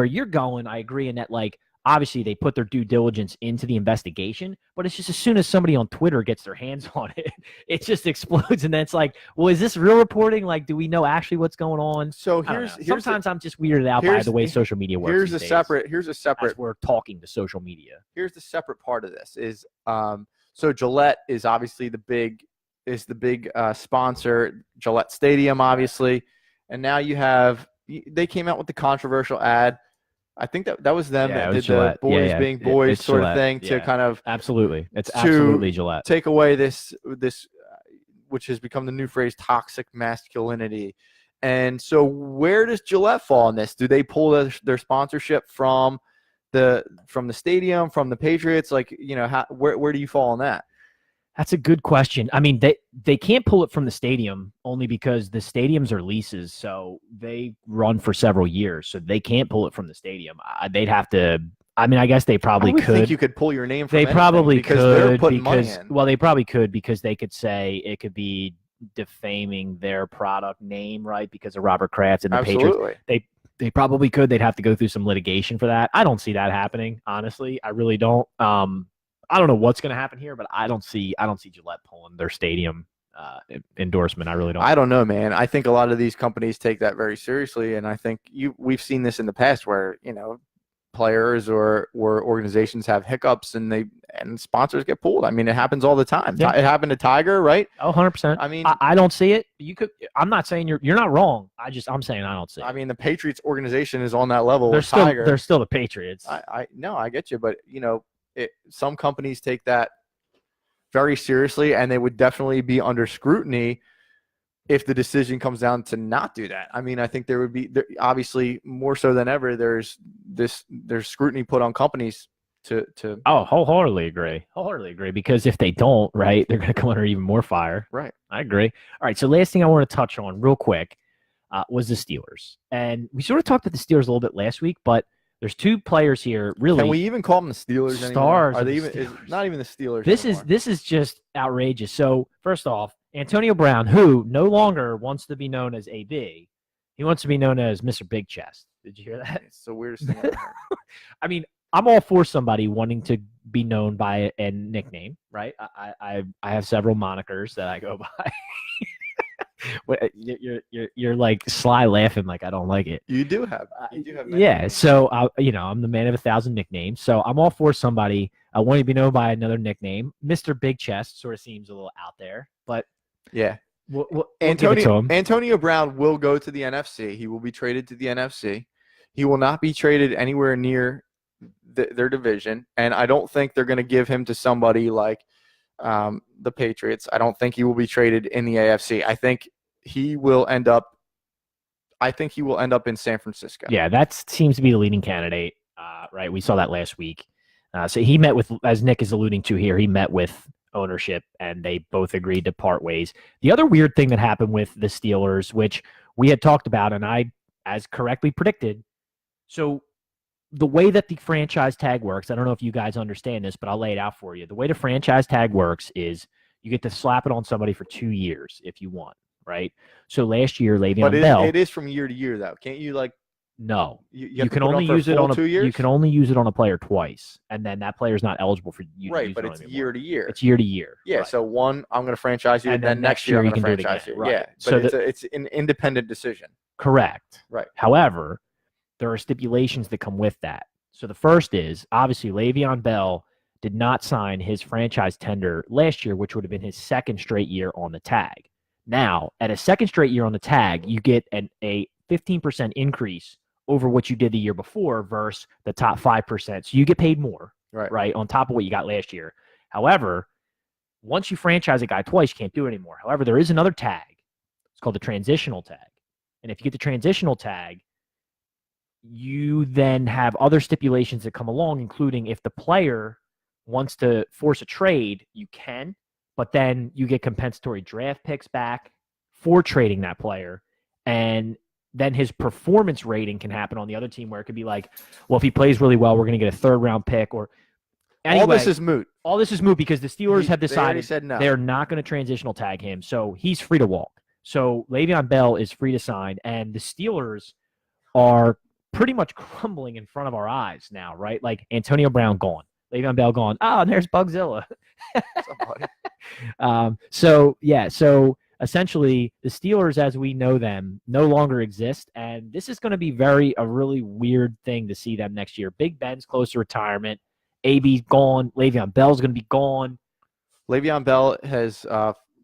B: you're going, I agree in that, like, obviously they put their due diligence into the investigation, but it's just as soon as somebody on Twitter gets their hands on it, it just explodes, and then it's like, well, is this real reporting? Like, do we know actually what's going on?
C: So
B: sometimes I'm just weirded out by the way social media works.
C: Here's a separate.
B: As we're talking to social media.
C: Here's the separate part of this is so Gillette is obviously the big sponsor, Gillette Stadium, obviously, and now they came out with the controversial ad. I think that was them that did
B: Gillette.
C: The boys being boys
B: it's
C: sort
B: Gillette.
C: of thing to kind of
B: absolutely. It's absolutely Gillette.
C: Take away this which has become the new phrase, toxic masculinity. And so where does Gillette fall in this? Do they pull their sponsorship from the stadium, from the Patriots? Like, where do you fall on that?
B: That's a good question. I mean, they can't pull it from the stadium only because the stadiums are leases, so they run for several years. So they can't pull it from the stadium. They'd have to. I mean, I guess they probably could.
C: I think you could pull your name from
B: They probably
C: because
B: could
C: they're putting money in.
B: Well, they probably could because they could say it could be defaming their product name, right? Because of Robert Kraft and the
C: Absolutely.
B: Patriots. They probably could. They'd have to go through some litigation for that. I don't see that happening, honestly. I really don't. I don't know what's going to happen here, but I don't see Gillette pulling their stadium endorsement. I really don't.
C: I don't know, man. I think a lot of these companies take that very seriously, and I think we've seen this in the past where players or organizations have hiccups and sponsors get pulled. I mean, it happens all the time.
B: Yeah.
C: It happened to Tiger, right?
B: Oh, 100%.
C: I mean,
B: I don't see it. You could. I'm not saying you're not wrong. I'm saying I don't see it.
C: I mean, the Patriots organization is on that level.
B: They're
C: with Tiger.
B: They're still the Patriots.
C: I get you, but some companies take that very seriously, and they would definitely be under scrutiny if the decision comes down to not do that. I mean, I think there would be obviously more so than ever. There's scrutiny put on companies to.
B: Oh, wholeheartedly agree. Because if they don't, right, they're going to come under even more fire.
C: Right.
B: I agree. All right. So last thing I want to touch on real quick. was the Steelers. And we sort of talked about the Steelers a little bit last week, but there's two players here really.
C: Can we even call them the Steelers
B: Stars
C: anymore? Are
B: of
C: they
B: the
C: even
B: Steelers.
C: not even the Steelers
B: This
C: anymore?
B: is just outrageous. So first off, Antonio Brown, who no longer wants to be known as AB, he wants to be known as Mr. Big Chest. Did you hear that?
C: It's the weirdest thing I've ever heard.
B: I mean, I'm all for somebody wanting to be known by a nickname, right? I have several monikers that I go by. You're like sly laughing like I don't like it.
C: You do have
B: Yeah,
C: nicknames.
B: so I'm the man of 1,000 nicknames. So I'm all for somebody wanting to be known by another nickname. Mr. Big Chest sort of seems a little out there, but
C: Yeah.
B: we'll give it to him.
C: Antonio Brown will go to the NFC. He will be traded to the NFC. He will not be traded anywhere near their division, and I don't think they're going to give him to somebody like the Patriots. I don't think he will be traded in the AFC. I think he will end up in San Francisco.
B: Yeah, that seems to be the leading candidate, right? We saw that last week. So he met with, as Nick is alluding to here, he met with ownership, and they both agreed to part ways. The other weird thing that happened with the Steelers, which we had talked about, and I, as correctly predicted, so the way that the franchise tag works, I don't know if you guys understand this, but I'll lay it out for you. The way the franchise tag works is you get to slap it on somebody for 2 years if you want, right? So last year, Le'Veon Bell.
C: It is from year to year, though. Can't you
B: No,
C: you
B: you
C: have to
B: can
C: put it
B: only
C: for a
B: use it
C: full
B: on
C: 2 years?
B: You can only use it on a player twice, and then that player's not eligible for you. to
C: Right,
B: use
C: but
B: it on
C: it's
B: anymore.
C: year to year.
B: It's year to year.
C: Yeah,
B: right.
C: so one, I'm going to franchise you,
B: And
C: and then next year I'm
B: you
C: going to
B: can do it
C: franchise
B: again,
C: you.
B: right.
C: Yeah, but
B: So
C: it's an independent decision.
B: Correct.
C: Right.
B: However, there are stipulations that come with that. So the first is, obviously, Le'Veon Bell did not sign his franchise tender last year, which would have been his second straight year on the tag. Now, at a second straight year on the tag, you get a 15% increase over what you did the year before versus the top 5%. So you get paid more, right, on top of what you got last year. However, once you franchise a guy twice, you can't do it anymore. However, there is another tag. It's called the transitional tag. And if you get the transitional tag, you then have other stipulations that come along, including if the player wants to force a trade, you can, but then you get compensatory draft picks back for trading that player. And then his performance rating can happen on the other team where it could be like, well, if he plays really well, we're going to get a 3rd round pick. Or anyway,
C: all this is moot.
B: All this is moot because the Steelers have
C: They already
B: decided
C: said no.
B: they're not going to transitional tag him. So he's free to walk. So Le'Veon Bell is free to sign. And the Steelers are pretty much crumbling in front of our eyes now, right? Like Antonio Brown gone. Le'Veon Bell gone. Oh, and there's Bugzilla. So essentially, the Steelers, as we know them, no longer exist, and this is going to be a really weird thing to see them next year. Big Ben's close to retirement. AB's gone. Le'Veon Bell's going to be gone.
C: Le'Veon Bell has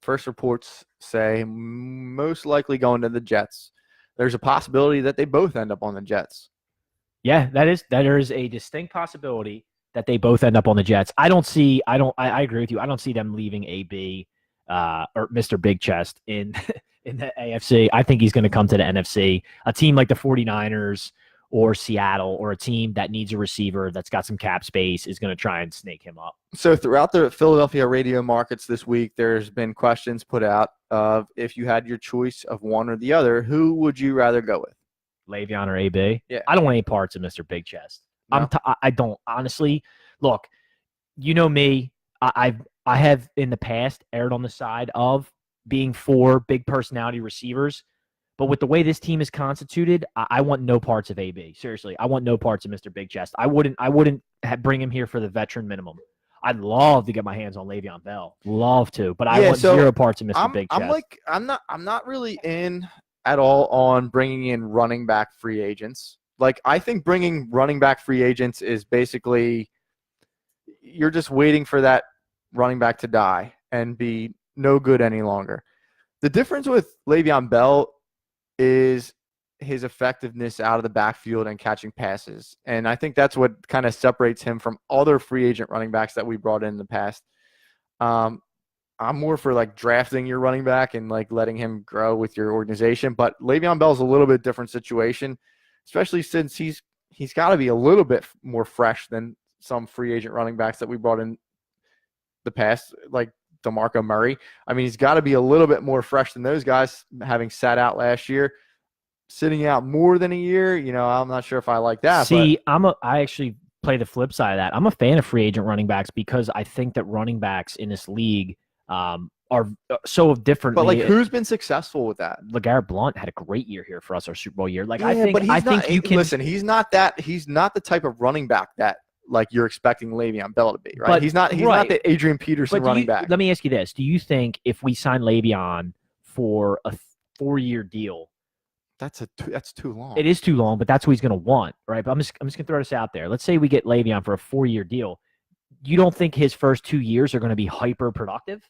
C: first reports say most likely going to the Jets. There's a possibility that they both end up on the Jets.
B: Yeah, there is a distinct possibility that they both end up on the Jets. I agree with you. I don't see them leaving AB or Mr. Big Chest in the AFC. I think he's going to come to the NFC. A team like the 49ers or Seattle or a team that needs a receiver that's got some cap space is going to try and snake him up.
C: So throughout the Philadelphia radio markets this week, there's been questions put out of if you had your choice of one or the other, who would you rather go with?
B: Le'Veon or AB?
C: Yeah.
B: I don't want any parts of Mr. Big Chest.
C: No?
B: I don't. Honestly, look, you know me. I have in the past erred on the side of being for big personality receivers. But with the way this team is constituted, I want no parts of AB. Seriously, I want no parts of Mr. Big Chest. I wouldn't bring him here for the veteran minimum. I'd love to get my hands on Le'Veon Bell. Love to, but I want zero parts of Mr. Big Chest.
C: I'm not really in at all on bringing in running back free agents. Like, I think bringing running back free agents is basically you're just waiting for that running back to die and be no good any longer. The difference with Le'Veon Bell is his effectiveness out of the backfield and catching passes. And I think that's what kind of separates him from other free agent running backs that we brought in the past. I'm more for like drafting your running back and like letting him grow with your organization. But Le'Veon Bell's a little bit different situation, especially since he's got to be a little bit more fresh than some free agent running backs that we brought in the past, like DeMarco Murray. I mean, he's got to be a little bit more fresh than those guys, having sat out last year. sitting out more than a year, I'm not sure if I like that.
B: See, I actually play the flip side of that. I'm a fan of free agent running backs because I think that running backs in this league are so different.
C: But like, who's been successful with that?
B: LeGarrette Blount had a great year here for us, our Super Bowl year. Like,
C: Yeah,
B: I think you can
C: listen. He's not the type of running back that like you're expecting Le'Veon Bell to be, right?
B: But-
C: He's not
B: right.
C: the Adrian Peterson
B: But
C: running back.
B: let me ask you this: do you think if we sign Le'Veon for a 4-year deal,
C: That's too long.
B: it is too long, but that's what he's going to want, right? But I'm just going to throw this out there. Let's say we get Le'Veon for a 4-year deal. You don't think his first 2 years are going to be hyper productive?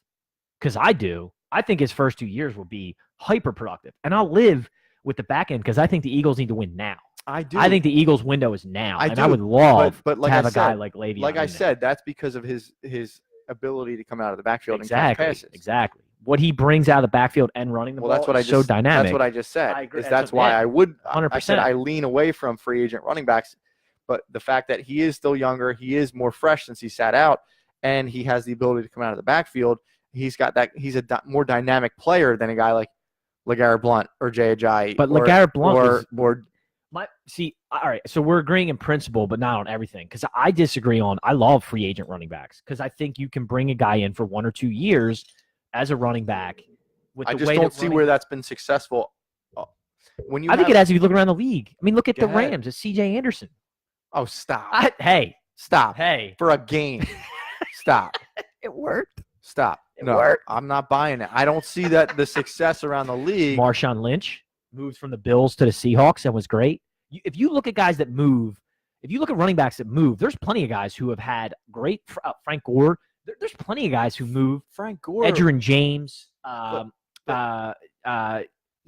B: Because I do. I think his first 2 years will be hyper productive, and I'll live with the back end because I think the Eagles need to win now.
C: I do.
B: I think the Eagles' window is now,
C: I
B: and
C: do,
B: I would love
C: but like
B: to have
C: I
B: a guy
C: said-
B: like Le'Veon.
C: like I
B: in there.
C: said, that's because of his ability to come out of the backfield and catch passes.
B: Exactly. What he brings out of the backfield and running the
C: Well,
B: ball
C: that's what
B: is
C: I
B: so
C: just
B: dynamic.
C: That's what I just said.
B: I agree.
C: That's why I would. I
B: 100%.
C: said I lean away from free agent running backs, but the fact that he is still younger, he is more fresh since he sat out, and he has the ability to come out of the backfield. He's got that. He's a more dynamic player than a guy like LeGarrette Blount or Jay Ajayi.
B: But
C: or,
B: LeGarrette Blount
C: or
B: all right, so we're agreeing in principle, but not on everything. Because I disagree on. I love free agent running backs because I think you can bring a guy in for 1 or 2 years as a running back. With
C: I
B: the
C: just
B: way
C: don't
B: that
C: see
B: running-
C: where that's been successful. When you
B: I think it has if you look around the league. I mean, look at
C: Go
B: the
C: ahead.
B: Rams. It's C.J. Anderson.
C: Oh, stop!
B: Hey,
C: Stop
B: hey,
C: for a game. Stop.
B: it worked.
C: Stop.
B: It
C: No,
B: worked.
C: I'm not buying it. I don't see that the success around the league.
B: Marshawn Lynch moved from the Bills to the Seahawks and was great. If you look at guys that move, if you look at running backs that move, there's plenty of guys who have had great. Frank Gore. There's plenty of guys who move.
C: Frank Gore.
B: Edgerrin James,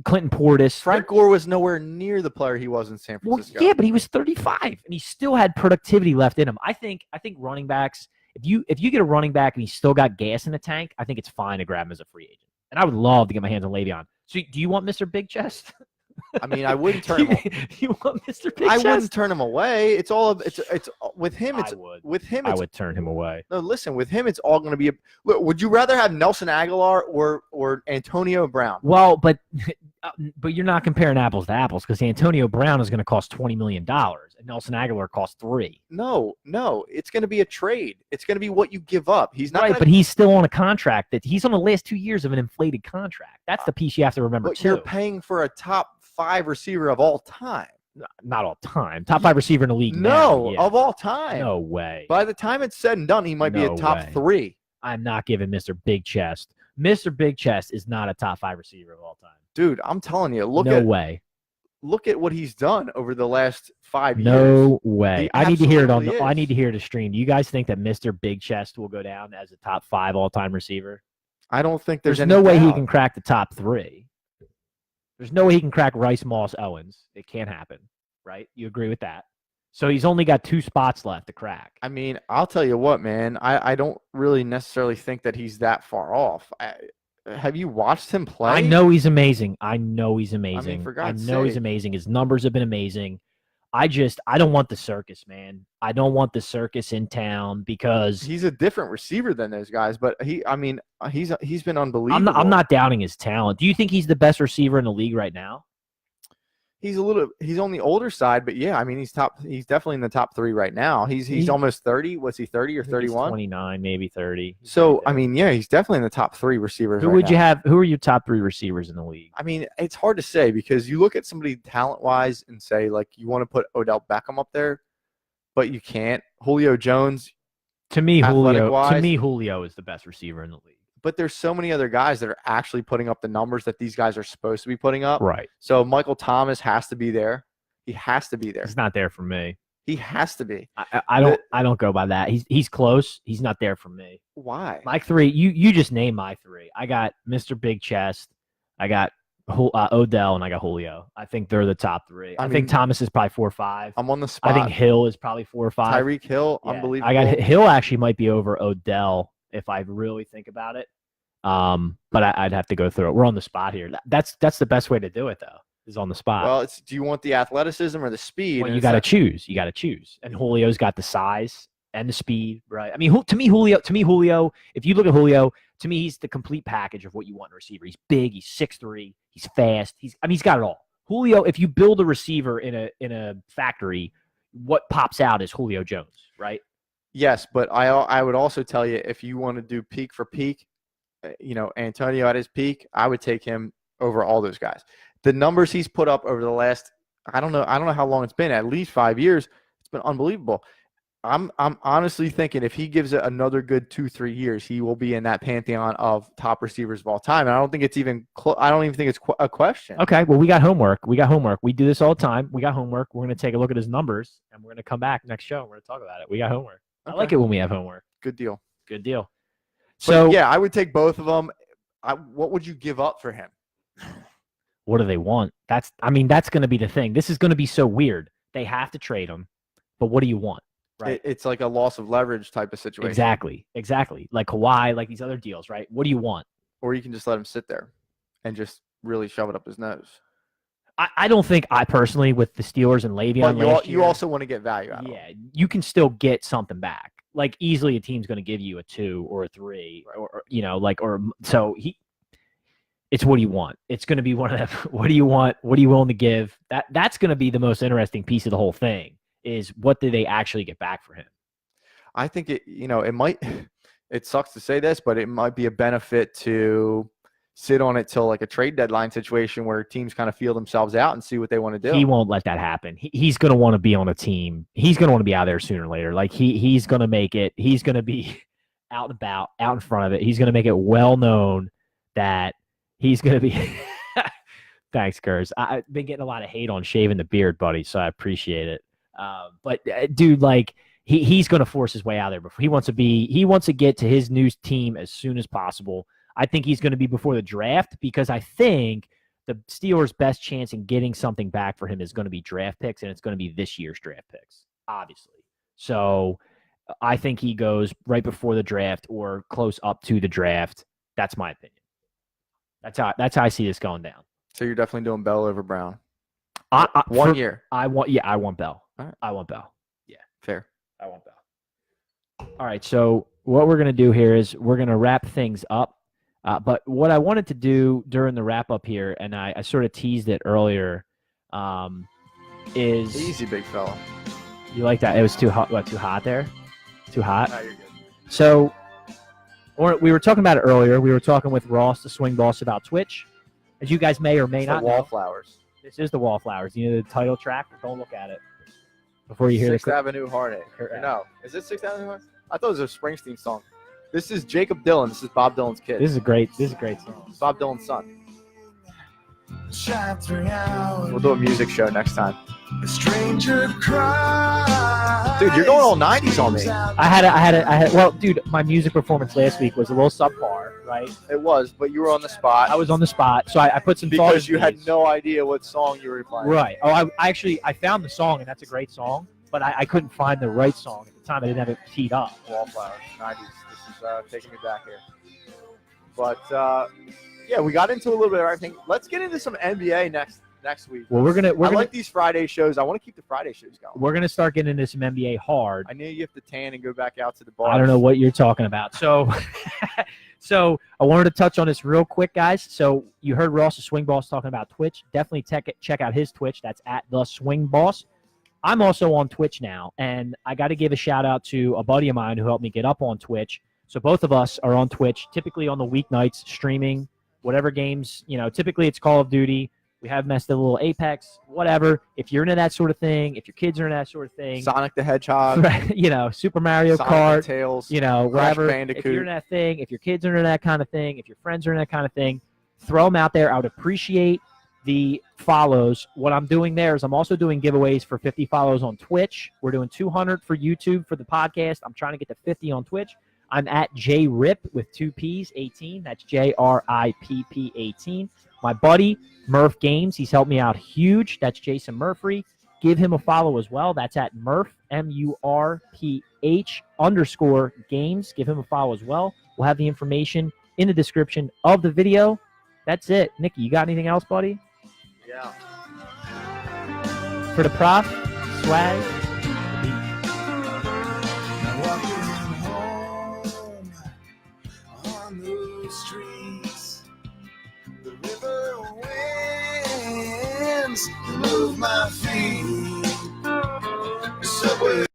B: Clinton Portis.
C: Frank Gore was nowhere near the player he was in San
B: Well,
C: Francisco.
B: yeah, but he was 35 and he still had productivity left in him. I think running backs. If you get a running back and he's still got gas in the tank, I think it's fine to grab him as a free agent. And I would love to get my hands on Le'Veon. So, do you want Mr. Big Chest?
C: I mean, I wouldn't turn him.
B: You want Mr. Big
C: I
B: Chest?
C: wouldn't turn him away. It's with him. It's
B: I would.
C: with him.
B: I
C: It's,
B: would turn him away.
C: no, listen. With him, it's all going to be. Would you rather have Nelson Aguilar or Antonio Brown?
B: Well, but you're not comparing apples to apples because Antonio Brown is going to cost $20 million and Nelson Aguilar costs $3 million.
C: No. It's going to be a trade. It's going to be what you give up. He's not
B: Right,
C: gonna,
B: but he's still on a contract that he's on the last 2 years of an inflated contract. That's the piece you have to remember
C: But
B: too.
C: you're paying for a top 5 receiver of all time.
B: Not all time. Top 5 receiver in the league.
C: No,
B: now, yeah.
C: of all time.
B: No way.
C: By the time it's said and done, he might be
B: No
C: a top
B: way.
C: 3.
B: I'm not giving Mr. Big Chest. Mr. Big Chest is not a top 5 receiver of all time.
C: Dude, I'm telling you,
B: No way.
C: look at what he's done over the last 5 years.
B: No way.
C: He
B: I need to hear it on
C: absolutely
B: the. I
C: is.
B: need to hear the stream. Do you guys think that Mr. Big Chest will go down as a top 5 all-time receiver?
C: I don't think
B: There's
C: any
B: no way he
C: doubt.
B: can crack the top 3. There's no way he can crack Rice, Moss, Owens. It can't happen, right? You agree with that? So he's only got 2 spots left to crack.
C: I mean, I'll tell you what, man. I don't really necessarily think that he's that far off. Have you watched him play?
B: I know he's amazing. I know he's amazing.
C: for
B: I
C: God's
B: know he's
C: sake.
B: amazing. His numbers have been amazing. I don't want the circus, man. I don't want the circus in town because
C: He's a different receiver than those guys, but he's been unbelievable.
B: I'm not doubting his talent. Do you think he's the best receiver in the league right now?
C: He's on the older side, but yeah, I mean, he's definitely in the top 3 right now. He's almost 30. Was he 30 or 31?
B: 29, maybe 30.
C: So, I mean, yeah, he's definitely in the top 3 receivers.
B: Who
C: right
B: would
C: now.
B: you have? Who are your top 3 receivers in the league?
C: I mean, it's hard to say because you look at somebody talent-wise and say, like, you want to put Odell Beckham up there, but you can't. Julio Jones,
B: To me,
C: athletic-wise-
B: Julio is the best receiver in the league.
C: but there's so many other guys that are actually putting up the numbers that these guys are supposed to be putting up.
B: Right.
C: So Michael Thomas has to be there. He has to be there.
B: He's not there for me.
C: He has to be.
B: I don't go by that. He's close. He's not there for me.
C: Why?
B: My 3, you just named my 3. I got Mr. Big Chest, I got Odell, and I got Julio. I think they're the top 3. I
C: I
B: think
C: mean,
B: Thomas is probably 4 or 5.
C: I'm on the spot.
B: I think Hill is probably 4 or 5.
C: Tyreek Hill,
B: Yeah.
C: unbelievable.
B: I got Hill actually might be over Odell if I really think about it. But I'd have to go through it. We're on the spot here. That's the best way to do it though. Is on the spot.
C: Well, do you want the athleticism or the speed?
B: Well,
C: And
B: you
C: it's
B: got to
C: not-
B: choose. You got to choose. And Julio's got the size and the speed, right? I mean, to me, Julio. If you look at Julio, to me, he's the complete package of what you want in a receiver. He's big. He's 6'3". He's fast. He's got it all. Julio, if you build a receiver in a factory, what pops out is Julio Jones, right?
C: Yes, but I would also tell you, if you want to do peak for peak, Antonio at his peak, I would take him over all those guys. The numbers he's put up over the last, I don't know how long it's been, at least 5 years. It's been unbelievable. I'm honestly thinking if he gives it another good 2-3 years, he will be in that pantheon of top receivers of all time. And I don't think it's even I don't even think it's a question.
B: Okay, well, we got homework. We do this all the time. We got homework. We're going to take a look at his numbers, and we're going to come back next show, and we're going to talk about it. We got homework.
C: Okay.
B: I like it when we have homework.
C: Good deal.
B: Good deal.
C: So
B: So,
C: yeah, I would take both of them. What would you give up for him?
B: what do they want? That's going to be the thing. This is going to be so weird. They have to trade him, but what do you want? Right.
C: It's like a loss of leverage type of situation.
B: Exactly. Like Kawhi, like these other deals, right? What do you want?
C: Or you can just let him sit there and just really shove it up his nose.
B: I don't think I personally, with the Steelers and LeVeon
C: But you also want to get value out of him.
B: Yeah, you can still get something back. Like easily a team's going to give you a 2 or a 3 it's what do you want? It's going to be one of them. What do you want? What are you willing to give? That's going to be the most interesting piece of the whole thing. Is what do they actually get back for him?
C: I think it might, it sucks to say this, but it might be a benefit to sit on it till like a trade deadline situation where teams kind of feel themselves out and see what they want to do.
B: He won't let that happen. He's going to want to be on a team. He's going to want to be out there sooner or later. Like he's going to make it. He's going to be out and about, out in front of it. He's going to make it well known that he's going to be. Thanks, Kurz. I've been getting a lot of hate on shaving the beard, buddy, so I appreciate it. But dude, like he's going to force his way out there before he wants to get to his new team as soon as possible. I think he's going to be before the draft because I think the Steelers' best chance in getting something back for him is going to be draft picks, and it's going to be this year's draft picks, obviously. So I think he goes right before the draft or close up to the draft. That's my opinion. That's how I see this going down.
C: So you're definitely doing Bell over Brown.
B: 1
C: year.
B: I want Bell.
C: All right.
B: I want Bell. Yeah.
C: Fair.
B: I want Bell. All right. So what we're going to do here is we're going to wrap things up. But what I wanted to do during the wrap up here, and I sort of teased it earlier, is
C: Easy, big fella.
B: you like that? It was too hot. What? Too hot there? Too hot.
C: No, you're good.
B: So, we were talking about it earlier. We were talking with Ross, the swing boss, about Twitch. As you guys may or may
C: It's
B: not
C: the
B: know,
C: Wallflowers.
B: this is the Wallflowers. You know the title track? Don't look at it before you hear
C: Sixth
B: the
C: Avenue Heartache.
B: Correct.
C: No, is it Sixth Avenue Heartache? I thought it was a Springsteen song. This is Jacob Dylan. This is Bob Dylan's kid.
B: This is a great song.
C: It's Bob Dylan's son.
A: Shine 3 hours.
C: We'll do a music show next time.
A: A stranger cries.
C: Dude, you're going all 90s on me.
B: I had. Well, dude, my music performance last week was a little subpar, right?
C: It was, but you were on the spot.
B: I was on the spot, so I put some thought
C: because
B: into
C: you had
B: these.
C: no idea what song you were playing.
B: Right. Oh, I actually found the song, and that's a great song, but I couldn't find the right song at the time. I didn't have it teed up.
C: Wallflowers, 90s. This is taking me back here. But yeah, we got into a little bit of everything. Let's get into some NBA next week.
B: Well,
C: I like these Friday shows. I want to keep the Friday shows going.
B: We're gonna start getting into some NBA hard.
C: I knew you have to tan and go back out to the bar.
B: I don't know what you're talking about. So, so I wanted to touch on this real quick, guys. So you heard Ross, the Swing Boss, talking about Twitch. Definitely check out his Twitch. That's at the Swing Boss. I'm also on Twitch now, and I got to give a shout out to a buddy of mine who helped me get up on Twitch. So both of us are on Twitch, typically on the weeknights, streaming whatever games. Typically it's Call of Duty. We have messed a little Apex, whatever. If you're into that sort of thing, if your kids are into that sort of thing,
C: Sonic the Hedgehog,
B: right, Super Mario
C: Sonic
B: Kart,
C: Tails,
B: whatever.
C: Bandicoot.
B: If you're into that thing, if your kids are into that kind of thing, if your friends are into that kind of thing, throw them out there. I would appreciate the follows. What I'm doing there is I'm also doing giveaways for 50 follows on Twitch. We're doing 200 for YouTube for the podcast. I'm trying to get to 50 on Twitch. I'm at JRIP with 2 P's, 18. That's JRIPP 18. My buddy, Murph Games, he's helped me out huge. That's Jason Murphy. Give him a follow as well. That's at Murph, MURPH _ games. Give him a follow as well. We'll have the information in the description of the video. That's it. Nikki, you got anything else, buddy?
C: Yeah.
B: For the prop, swag.
A: Walking home on those streets, the river winds hands to move my feet.